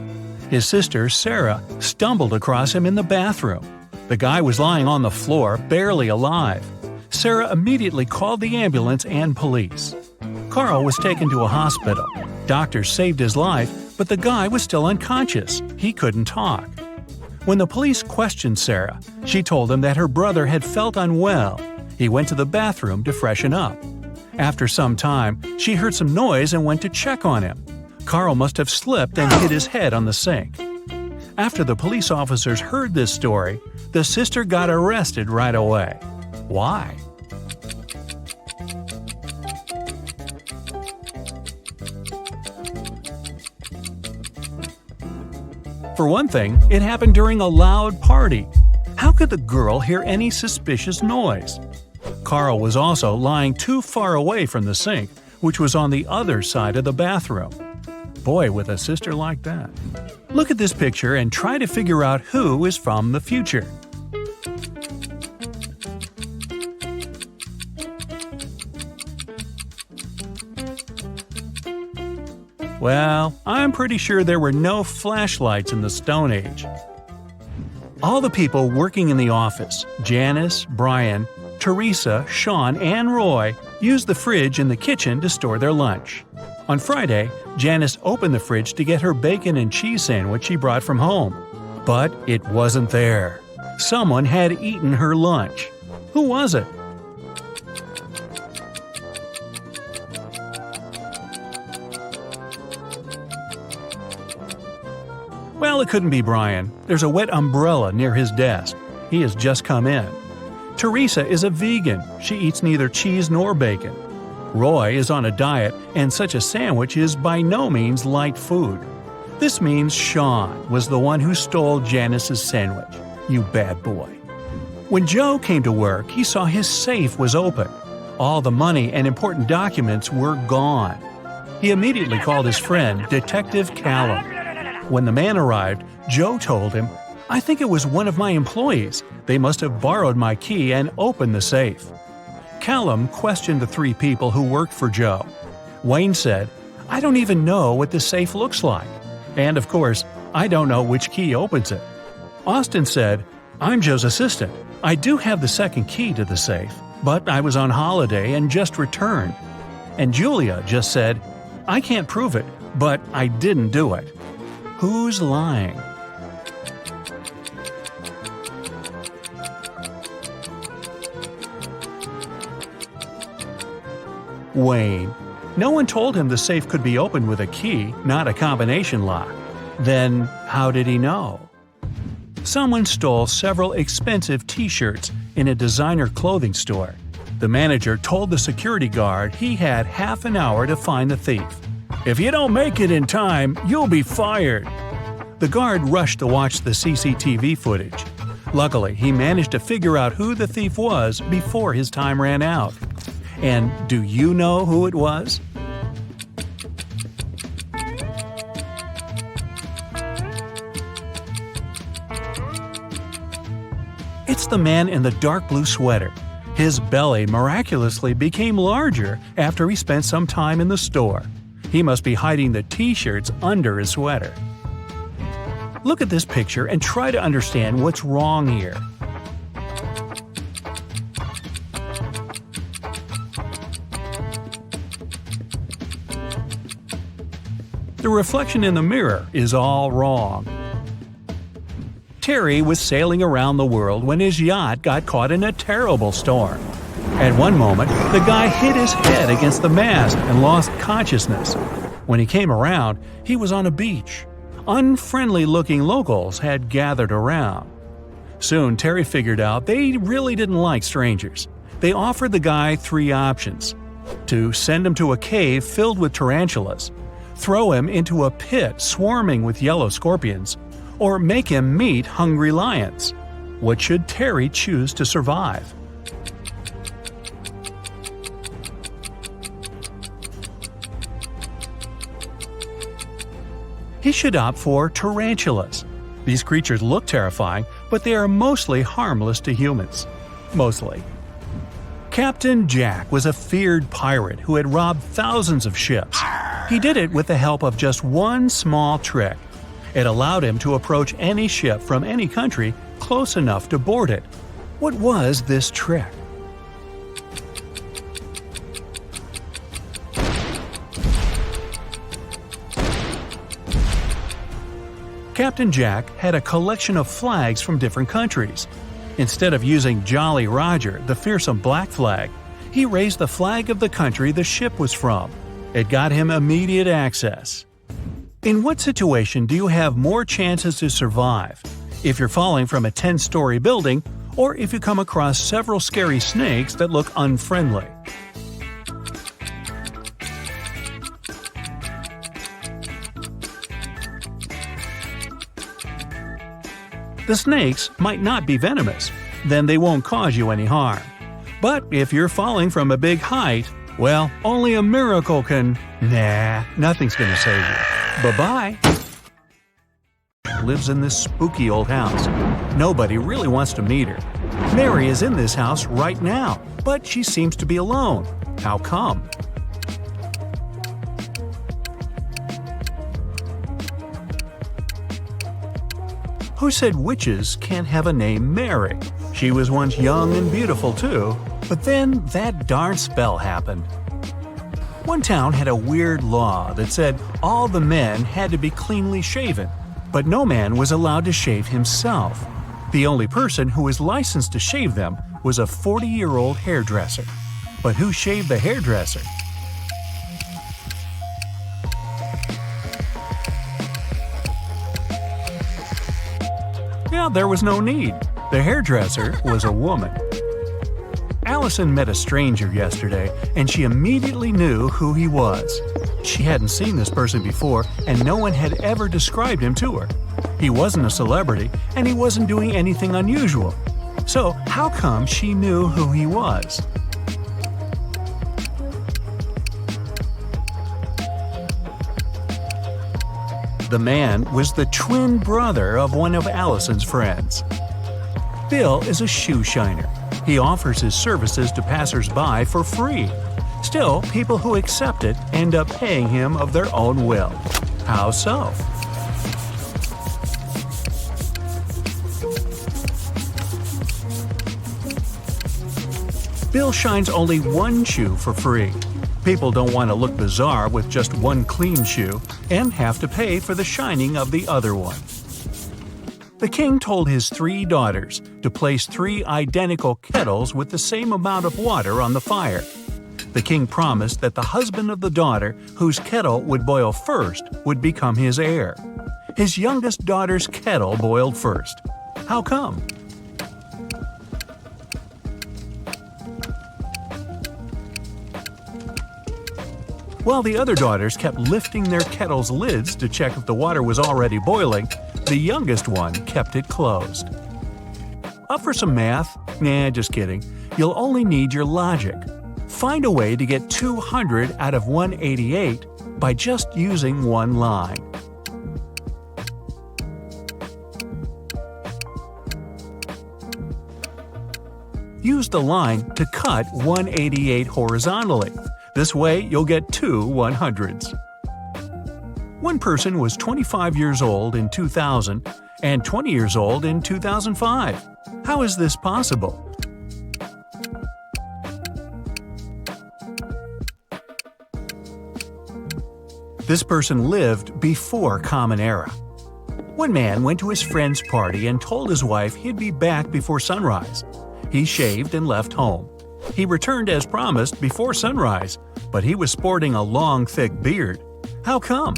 His sister, Sarah, stumbled across him in the bathroom. The guy was lying on the floor, barely alive. Sarah immediately called the ambulance and police. Carl was taken to a hospital. Doctors saved his life, but the guy was still unconscious. He couldn't talk. When the police questioned Sarah, she told them that her brother had felt unwell. He went to the bathroom to freshen up. After some time, she heard some noise and went to check on him. Carl must have slipped and hit his head on the sink. After the police officers heard this story, the sister got arrested right away. Why? For one thing, it happened during a loud party. How could the girl hear any suspicious noise? Carl was also lying too far away from the sink, which was on the other side of the bathroom. Boy, with a sister like that. Look at this picture and try to figure out who is from the future. Well, I'm pretty sure there were no flashlights in the Stone Age. All the people working in the office, Janice, Brian, Teresa, Sean, and Roy, used the fridge in the kitchen to store their lunch. On Friday, Janice opened the fridge to get her bacon and cheese sandwich she brought from home. But it wasn't there. Someone had eaten her lunch. Who was it? Well, it couldn't be Brian. There's a wet umbrella near his desk. He has just come in. Teresa is a vegan. She eats neither cheese nor bacon. Roy is on a diet, and such a sandwich is by no means light food. This means Sean was the one who stole Janice's sandwich. You bad boy. When Joe came to work, he saw his safe was open. All the money and important documents were gone. He immediately called his friend, Detective Callum. When the man arrived, Joe told him, "I think it was one of my employees. They must have borrowed my key and opened the safe." Callum questioned the 3 people who worked for Joe. Wayne said, "I don't even know what the safe looks like. And of course, I don't know which key opens it. Austin said, "I'm Joe's assistant. I do have the second key to the safe, but I was on holiday and just returned." And Julia just said, "I can't prove it, but I didn't do it." Who's lying? Wayne. No one told him the safe could be opened with a key, not a combination lock. Then, how did he know? Someone stole several expensive t-shirts in a designer clothing store. The manager told the security guard he had half an hour to find the thief. "If you don't make it in time, you'll be fired." The guard rushed to watch the CCTV footage. Luckily, he managed to figure out who the thief was before his time ran out. And do you know who it was? It's the man in the dark blue sweater. His belly miraculously became larger after he spent some time in the store. He must be hiding the t-shirts under his sweater. Look at this picture and try to understand what's wrong here. The reflection in the mirror is all wrong. Terry was sailing around the world when his yacht got caught in a terrible storm. At one moment, the guy hit his head against the mast and lost consciousness. When he came around, he was on a beach. Unfriendly-looking locals had gathered around. Soon, Terry figured out they really didn't like strangers. They offered the guy 3 options: to send him to a cave filled with tarantulas, throw him into a pit swarming with yellow scorpions, or make him meet hungry lions. What should Terry choose to survive? He should opt for tarantulas. These creatures look terrifying, but they are mostly harmless to humans. Mostly. Captain Jack was a feared pirate who had robbed thousands of ships. He did it with the help of just one small trick. It allowed him to approach any ship from any country close enough to board it. What was this trick? Captain Jack had a collection of flags from different countries. Instead of using Jolly Roger, the fearsome black flag, he raised the flag of the country the ship was from. It got him immediate access. In what situation do you have more chances to survive? If you're falling from a 10-story building, or if you come across several scary snakes that look unfriendly? The snakes might not be venomous, then they won't cause you any harm. But if you're falling from a big height, well, only a miracle can… Nah, nothing's gonna save you. Bye-bye. Lives in this spooky old house. Nobody really wants to meet her. Mary is in this house right now, but she seems to be alone. How come? Who said witches can't have a name Mary? She was once young and beautiful too, but then that darn spell happened. One town had a weird law that said all the men had to be cleanly shaven, but no man was allowed to shave himself. The only person who was licensed to shave them was a 40-year-old hairdresser. But who shaved the hairdresser? Yeah, there was no need. The hairdresser was a woman. Allison met a stranger yesterday, and she immediately knew who he was. She hadn't seen this person before, and no one had ever described him to her. He wasn't a celebrity, and he wasn't doing anything unusual. So how come she knew who he was? The man was the twin brother of one of Allison's friends. Bill is a shoe shiner. He offers his services to passers-by for free. Still, people who accept it end up paying him of their own will. How so? Bill shines only one shoe for free. People don't want to look bizarre with just one clean shoe and have to pay for the shining of the other one. The king told his 3 daughters to place 3 identical kettles with the same amount of water on the fire. The king promised that the husband of the daughter whose kettle would boil first would become his heir. His youngest daughter's kettle boiled first. How come? While the other daughters kept lifting their kettle's lids to check if the water was already boiling, the youngest one kept it closed. Up for some math? Nah, just kidding. You'll only need your logic. Find a way to get 200 out of 188 by just using one line. Use the line to cut 188 horizontally. This way, you'll get 2 100s. One person was 25 years old in 2000 and 20 years old in 2005. How is this possible? This person lived before Common Era. One man went to his friend's party and told his wife he'd be back before sunrise. He shaved and left home. He returned as promised before sunrise, but he was sporting a long, thick beard. How come?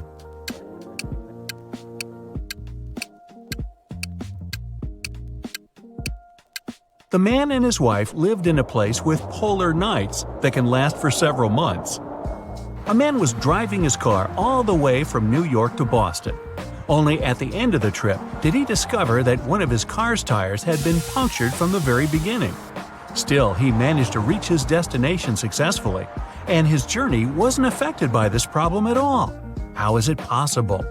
The man and his wife lived in a place with polar nights that can last for several months. A man was driving his car all the way from New York to Boston. Only at the end of the trip did he discover that one of his car's tires had been punctured from the very beginning. Still, he managed to reach his destination successfully, and his journey wasn't affected by this problem at all. How is it possible?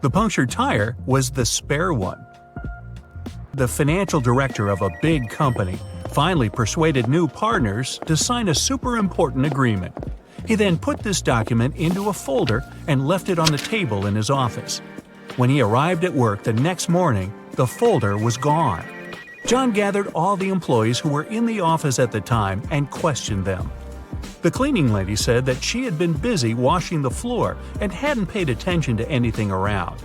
The punctured tire was the spare one. The financial director of a big company finally persuaded new partners to sign a super important agreement. He then put this document into a folder and left it on the table in his office. When he arrived at work the next morning, the folder was gone. John gathered all the employees who were in the office at the time and questioned them. The cleaning lady said that she had been busy washing the floor and hadn't paid attention to anything around.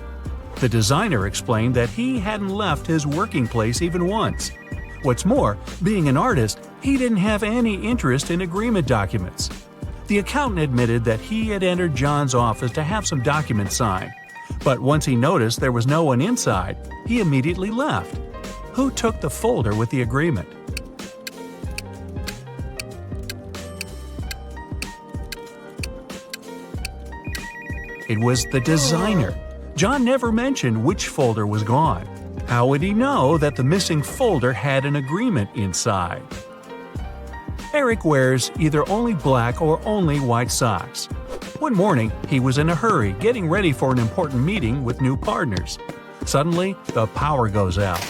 The designer explained that he hadn't left his working place even once. What's more, being an artist, he didn't have any interest in agreement documents. The accountant admitted that he had entered John's office to have some documents signed. But once he noticed there was no one inside, he immediately left. Who took the folder with the agreement? It was the designer. John never mentioned which folder was gone. How would he know that the missing folder had an agreement inside? Eric wears either only black or only white socks. One morning, he was in a hurry getting ready for an important meeting with new partners. Suddenly, the power goes out.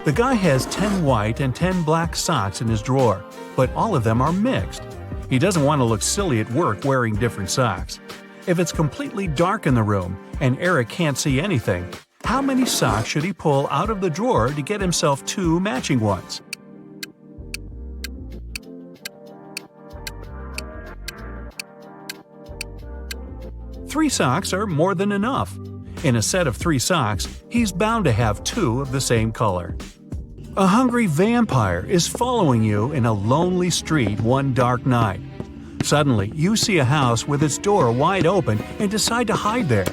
The guy has 10 white and 10 black socks in his drawer, but all of them are mixed. He doesn't want to look silly at work wearing different socks. If it's completely dark in the room and Eric can't see anything, how many socks should he pull out of the drawer to get himself 2 matching ones? Three socks are more than enough. In a set of 3 socks, he's bound to have 2 of the same color. A hungry vampire is following you in a lonely street one dark night. Suddenly, you see a house with its door wide open and decide to hide there.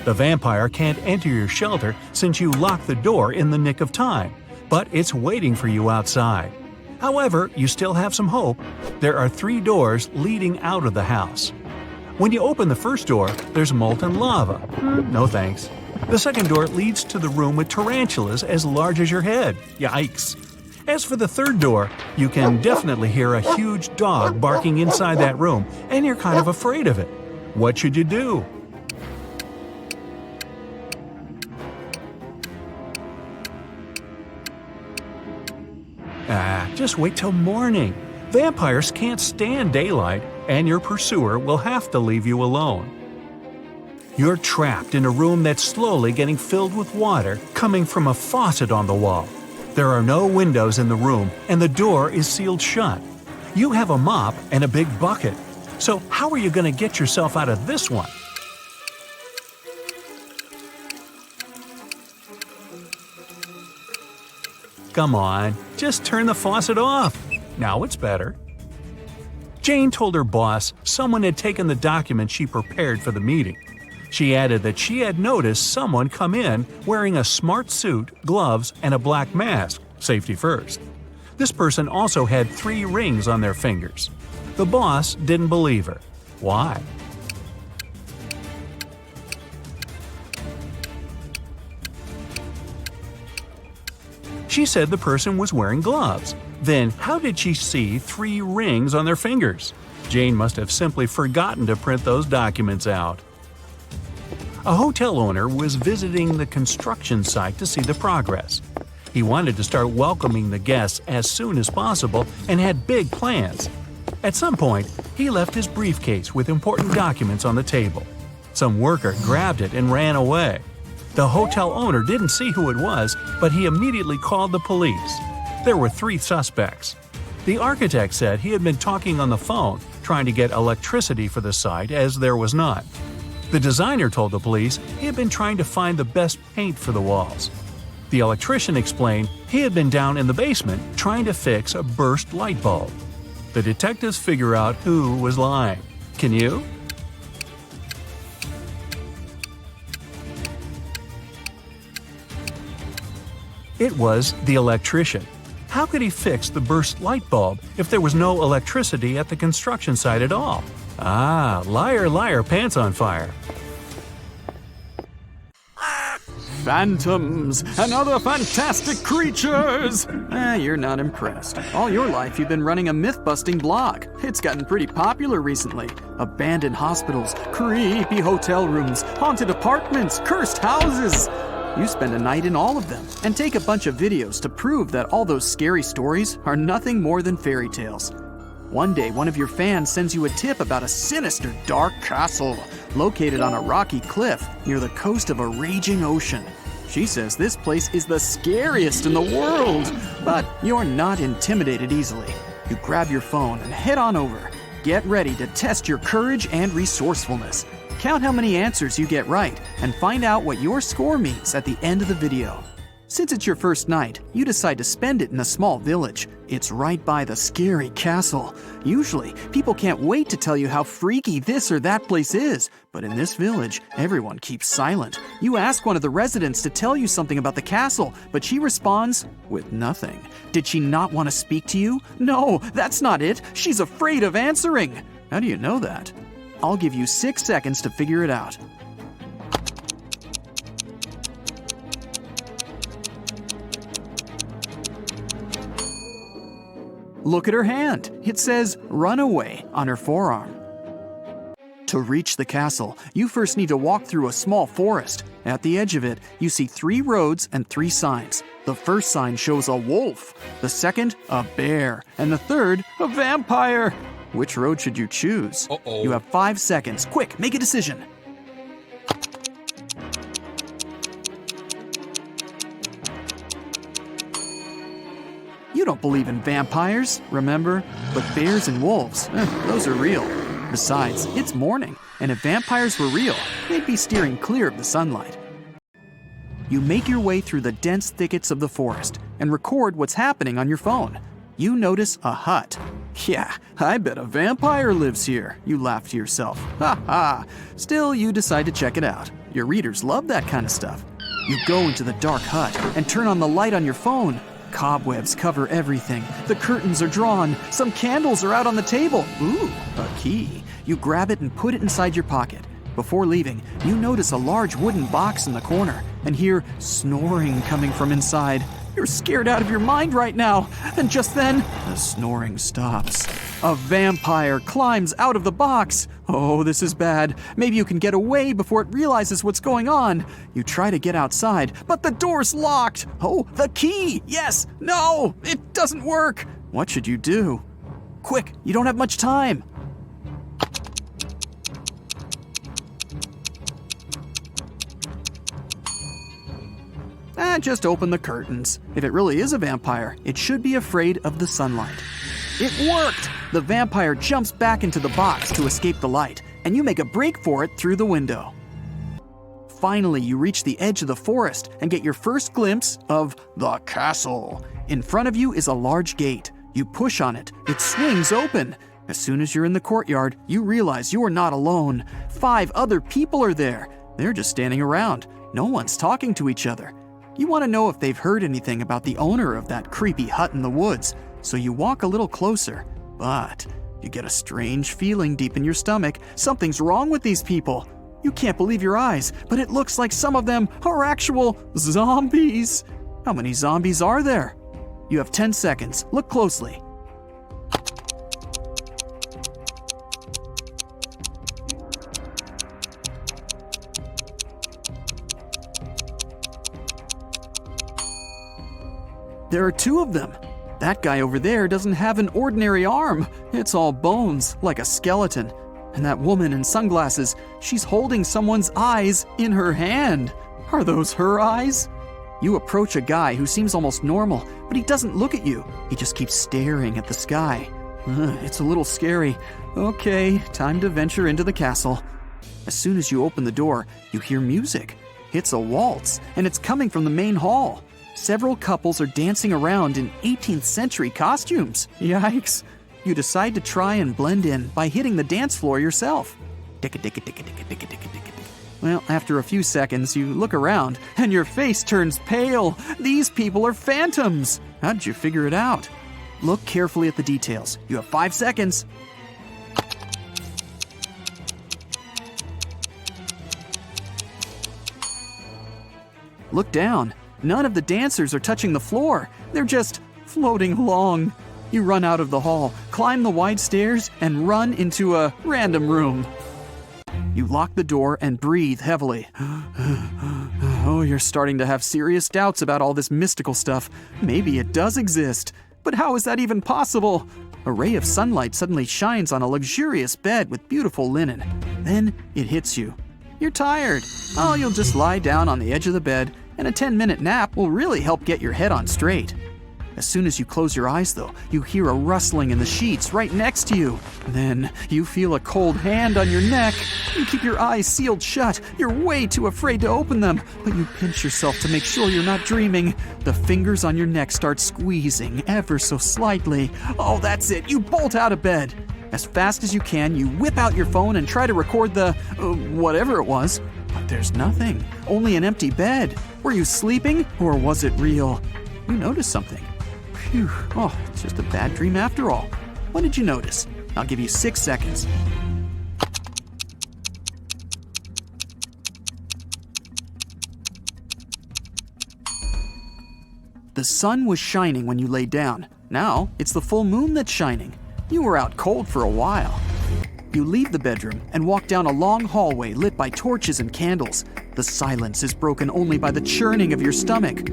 The vampire can't enter your shelter since you locked the door in the nick of time, but it's waiting for you outside. However, you still have some hope. There are 3 doors leading out of the house. When you open the first door, there's molten lava. No thanks. The second door leads to the room with tarantulas as large as your head. Yikes. As for the third door, you can definitely hear a huge dog barking inside that room, and you're kind of afraid of it. What should you do? Just wait till morning. Vampires can't stand daylight, and your pursuer will have to leave you alone. You're trapped in a room that's slowly getting filled with water coming from a faucet on the wall. There are no windows in the room and the door is sealed shut. You have a mop and a big bucket. So how are you going to get yourself out of this one? Come on, just turn the faucet off. Now it's better. Jane told her boss someone had taken the document she prepared for the meeting. She added that she had noticed someone come in wearing a smart suit, gloves, and a black mask, safety first. This person also had 3 rings on their fingers. The boss didn't believe her. Why? She said the person was wearing gloves. Then how did she see 3 rings on their fingers? Jane must have simply forgotten to print those documents out. A hotel owner was visiting the construction site to see the progress. He wanted to start welcoming the guests as soon as possible and had big plans. At some point, he left his briefcase with important documents on the table. Some worker grabbed it and ran away. The hotel owner didn't see who it was, but he immediately called the police. There were 3 suspects. The architect said he had been talking on the phone, trying to get electricity for the site as there was none. The designer told the police he had been trying to find the best paint for the walls. The electrician explained he had been down in the basement trying to fix a burst light bulb. The detectives figure out who was lying. Can you? It was the electrician. How could he fix the burst light bulb if there was no electricity at the construction site at all? Ah, liar, liar, pants on fire. Phantoms and other fantastic creatures! You're not impressed. All your life you've been running a myth-busting blog. It's gotten pretty popular recently. Abandoned hospitals, creepy hotel rooms, haunted apartments, cursed houses. You spend a night in all of them and take a bunch of videos to prove that all those scary stories are nothing more than fairy tales. One day, one of your fans sends you a tip about a sinister, dark castle located on a rocky cliff near the coast of a raging ocean. She says this place is the scariest in the world, but you're not intimidated easily. You grab your phone and head on over. Get ready to test your courage and resourcefulness. Count how many answers you get right and find out what your score means at the end of the video. Since it's your first night, you decide to spend it in a small village. It's right by the scary castle. Usually, people can't wait to tell you how freaky this or that place is, but in this village, everyone keeps silent. You ask one of the residents to tell you something about the castle, but she responds with nothing. Did she not want to speak to you? No, that's not it. She's afraid of answering. How do you know that? I'll give you 6 seconds to figure it out. Look at her hand. It says "Runaway" on her forearm. To reach the castle, you first need to walk through a small forest. At the edge of it, you see 3 roads and 3 signs. The first sign shows a wolf, the second, a bear, and the third, a vampire. Which road should you choose? You have 5 seconds. Quick, make a decision. You don't believe in vampires, remember? But bears and wolves, those are real. Besides, it's morning, and if vampires were real, they'd be steering clear of the sunlight. You make your way through the dense thickets of the forest and record what's happening on your phone. You notice a hut. Yeah, I bet a vampire lives here, you laugh to yourself. Ha ha! Still, you decide to check it out. Your readers love that kind of stuff. You go into the dark hut and turn on the light on your phone. Cobwebs cover everything. The curtains are drawn. Some candles are out on the table. Ooh, a key. You grab it and put it inside your pocket. Before leaving, you notice a large wooden box in the corner and hear snoring coming from inside. You're scared out of your mind right now. And just then, the snoring stops. A vampire climbs out of the box. Oh, this is bad. Maybe you can get away before it realizes what's going on. You try to get outside, but the door's locked. Oh, the key! Yes! No! It doesn't work! What should you do? Quick, you don't have much time. just open the curtains. If it really is a vampire, it should be afraid of the sunlight. It worked! The vampire jumps back into the box to escape the light, and you make a break for it through the window. Finally, you reach the edge of the forest and get your first glimpse of the castle. In front of you is a large gate. You push on it. It swings open. As soon as you're in the courtyard, you realize you are not alone. 5 other people are there. They're just standing around. No one's talking to each other. You want to know if they've heard anything about the owner of that creepy hut in the woods, so you walk a little closer. But you get a strange feeling deep in your stomach. Something's wrong with these people. You can't believe your eyes, but it looks like some of them are actual zombies. How many zombies are there? You have 10 seconds. Look closely. There are 2 of them. That guy over there doesn't have an ordinary arm. It's all bones, like a skeleton. And that woman in sunglasses, she's holding someone's eyes in her hand. Are those her eyes? You approach a guy who seems almost normal, but he doesn't look at you. He just keeps staring at the sky. It's a little scary. Okay, time to venture into the castle. As soon as you open the door, you hear music. It's a waltz, and it's coming from the main hall. Several couples are dancing around in 18th century costumes. Yikes. You decide to try and blend in by hitting the dance floor yourself. Well, after a few seconds, you look around and your face turns pale. These people are phantoms. How did you figure it out? Look carefully at the details. You have 5 seconds. Look down. None of the dancers are touching the floor. They're just floating along. You run out of the hall, climb the wide stairs, and run into a random room. You lock the door and breathe heavily. Oh, you're starting to have serious doubts about all this mystical stuff. Maybe it does exist. But how is that even possible? A ray of sunlight suddenly shines on a luxurious bed with beautiful linen. Then it hits you. You're tired. Oh, you'll just lie down on the edge of the bed, and a 10-minute nap will really help get your head on straight. As soon as you close your eyes, though, you hear a rustling in the sheets right next to you. Then you feel a cold hand on your neck. You keep your eyes sealed shut. You're way too afraid to open them, but you pinch yourself to make sure you're not dreaming. The fingers on your neck start squeezing ever so slightly. Oh, that's it. You bolt out of bed. As fast as you can, you whip out your phone and try to record the whatever it was. But there's nothing. Only an empty bed. Were you sleeping, or was it real? You noticed something. Phew, oh, it's just a bad dream after all. What did you notice? I'll give you 6 seconds. The sun was shining when you lay down. Now, it's the full moon that's shining. You were out cold for a while. You leave the bedroom and walk down a long hallway lit by torches and candles. The silence is broken only by the churning of your stomach.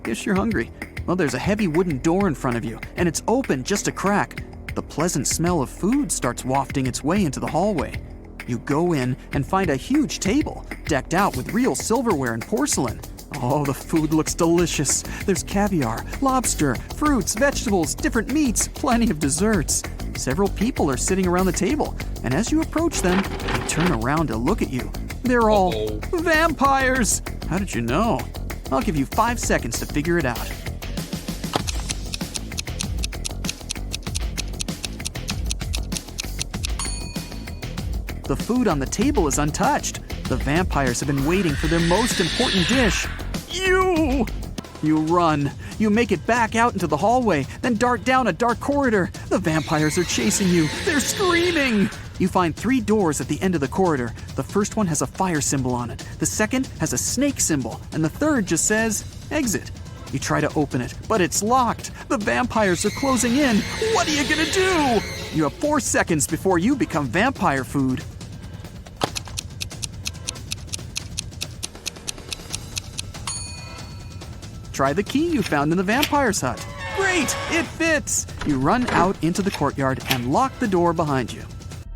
Guess you're hungry. Well, there's a heavy wooden door in front of you, and it's open just a crack. The pleasant smell of food starts wafting its way into the hallway. You go in and find a huge table, decked out with real silverware and porcelain. Oh, the food looks delicious. There's caviar, lobster, fruits, vegetables, different meats, plenty of desserts. Several people are sitting around the table, and as you approach them, they turn around to look at you. They're all vampires! How did you know? I'll give you 5 seconds to figure it out. The food on the table is untouched. The vampires have been waiting for their most important dish. You run. You make it back out into the hallway, then dart down a dark corridor. The vampires are chasing you. They're screaming. You find 3 doors at the end of the corridor. The first one has a fire symbol on it. The second has a snake symbol, and the third just says, exit. You try to open it, but it's locked. The vampires are closing in. What are you gonna do? You have 4 seconds before you become vampire food. Try the key you found in the vampire's hut. Great! It fits! You run out into the courtyard and lock the door behind you.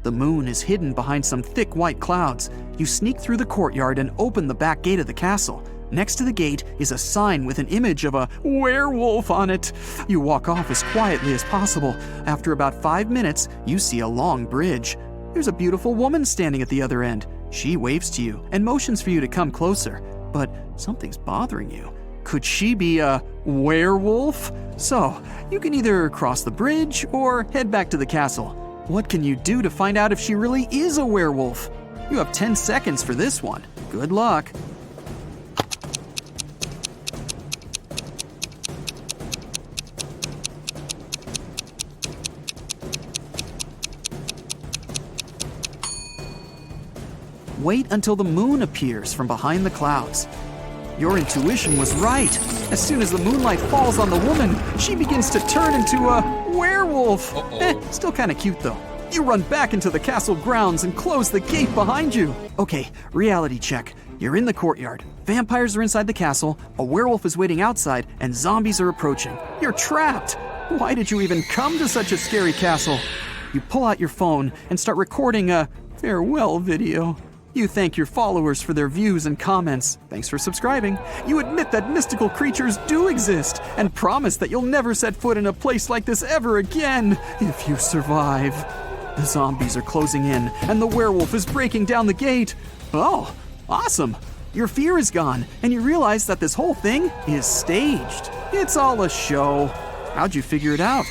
The moon is hidden behind some thick white clouds. You sneak through the courtyard and open the back gate of the castle. Next to the gate is a sign with an image of a werewolf on it. You walk off as quietly as possible. After about 5 minutes, you see a long bridge. There's a beautiful woman standing at the other end. She waves to you and motions for you to come closer. But something's bothering you. Could she be a werewolf? So, you can either cross the bridge or head back to the castle. What can you do to find out if she really is a werewolf? You have 10 seconds for this one. Good luck. Wait until the moon appears from behind the clouds. Your intuition was right. As soon as the moonlight falls on the woman, she begins to turn into a werewolf. Still kind of cute though. You run back into the castle grounds and close the gate behind you. Okay, reality check. You're in the courtyard. Vampires are inside the castle, a werewolf is waiting outside, and zombies are approaching. You're trapped. Why did you even come to such a scary castle? You pull out your phone and start recording a farewell video. You thank your followers for their views and comments. Thanks for subscribing. You admit that mystical creatures do exist and promise that you'll never set foot in a place like this ever again if you survive. The zombies are closing in and the werewolf is breaking down the gate. Oh, awesome. Your fear is gone and you realize that this whole thing is staged. It's all a show. How'd you figure it out?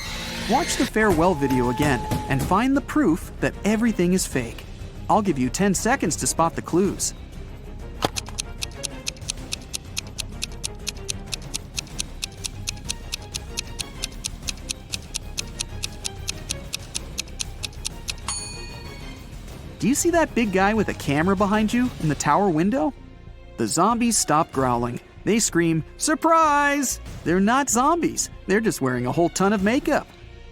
Watch the farewell video again and find the proof that everything is fake. I'll give you 10 seconds to spot the clues. Do you see that big guy with a camera behind you in the tower window? The zombies stop growling. They scream, "Surprise!" They're not zombies. They're just wearing a whole ton of makeup.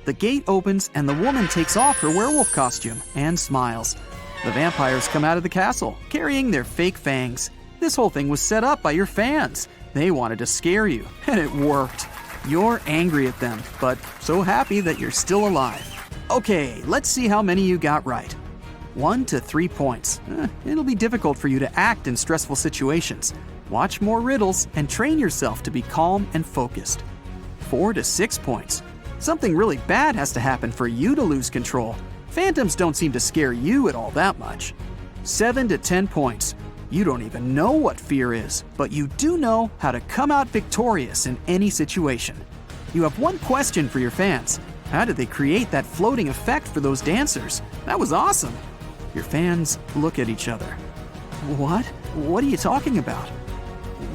The gate opens and the woman takes off her werewolf costume and smiles. The vampires come out of the castle, carrying their fake fangs. This whole thing was set up by your fans. They wanted to scare you, and it worked. You're angry at them, but so happy that you're still alive. Okay, let's see how many you got right. 1 to 3 points. It'll be difficult for you to act in stressful situations. Watch more riddles and train yourself to be calm and focused. 4 to 6 points. Something really bad has to happen for you to lose control. Phantoms don't seem to scare you at all that much. 7 to 10 points. You don't even know what fear is, but you do know how to come out victorious in any situation. You have one question for your fans. How did they create that floating effect for those dancers? That was awesome. Your fans look at each other. What? What are you talking about?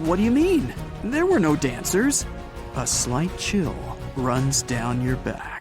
What do you mean? There were no dancers. A slight chill runs down your back.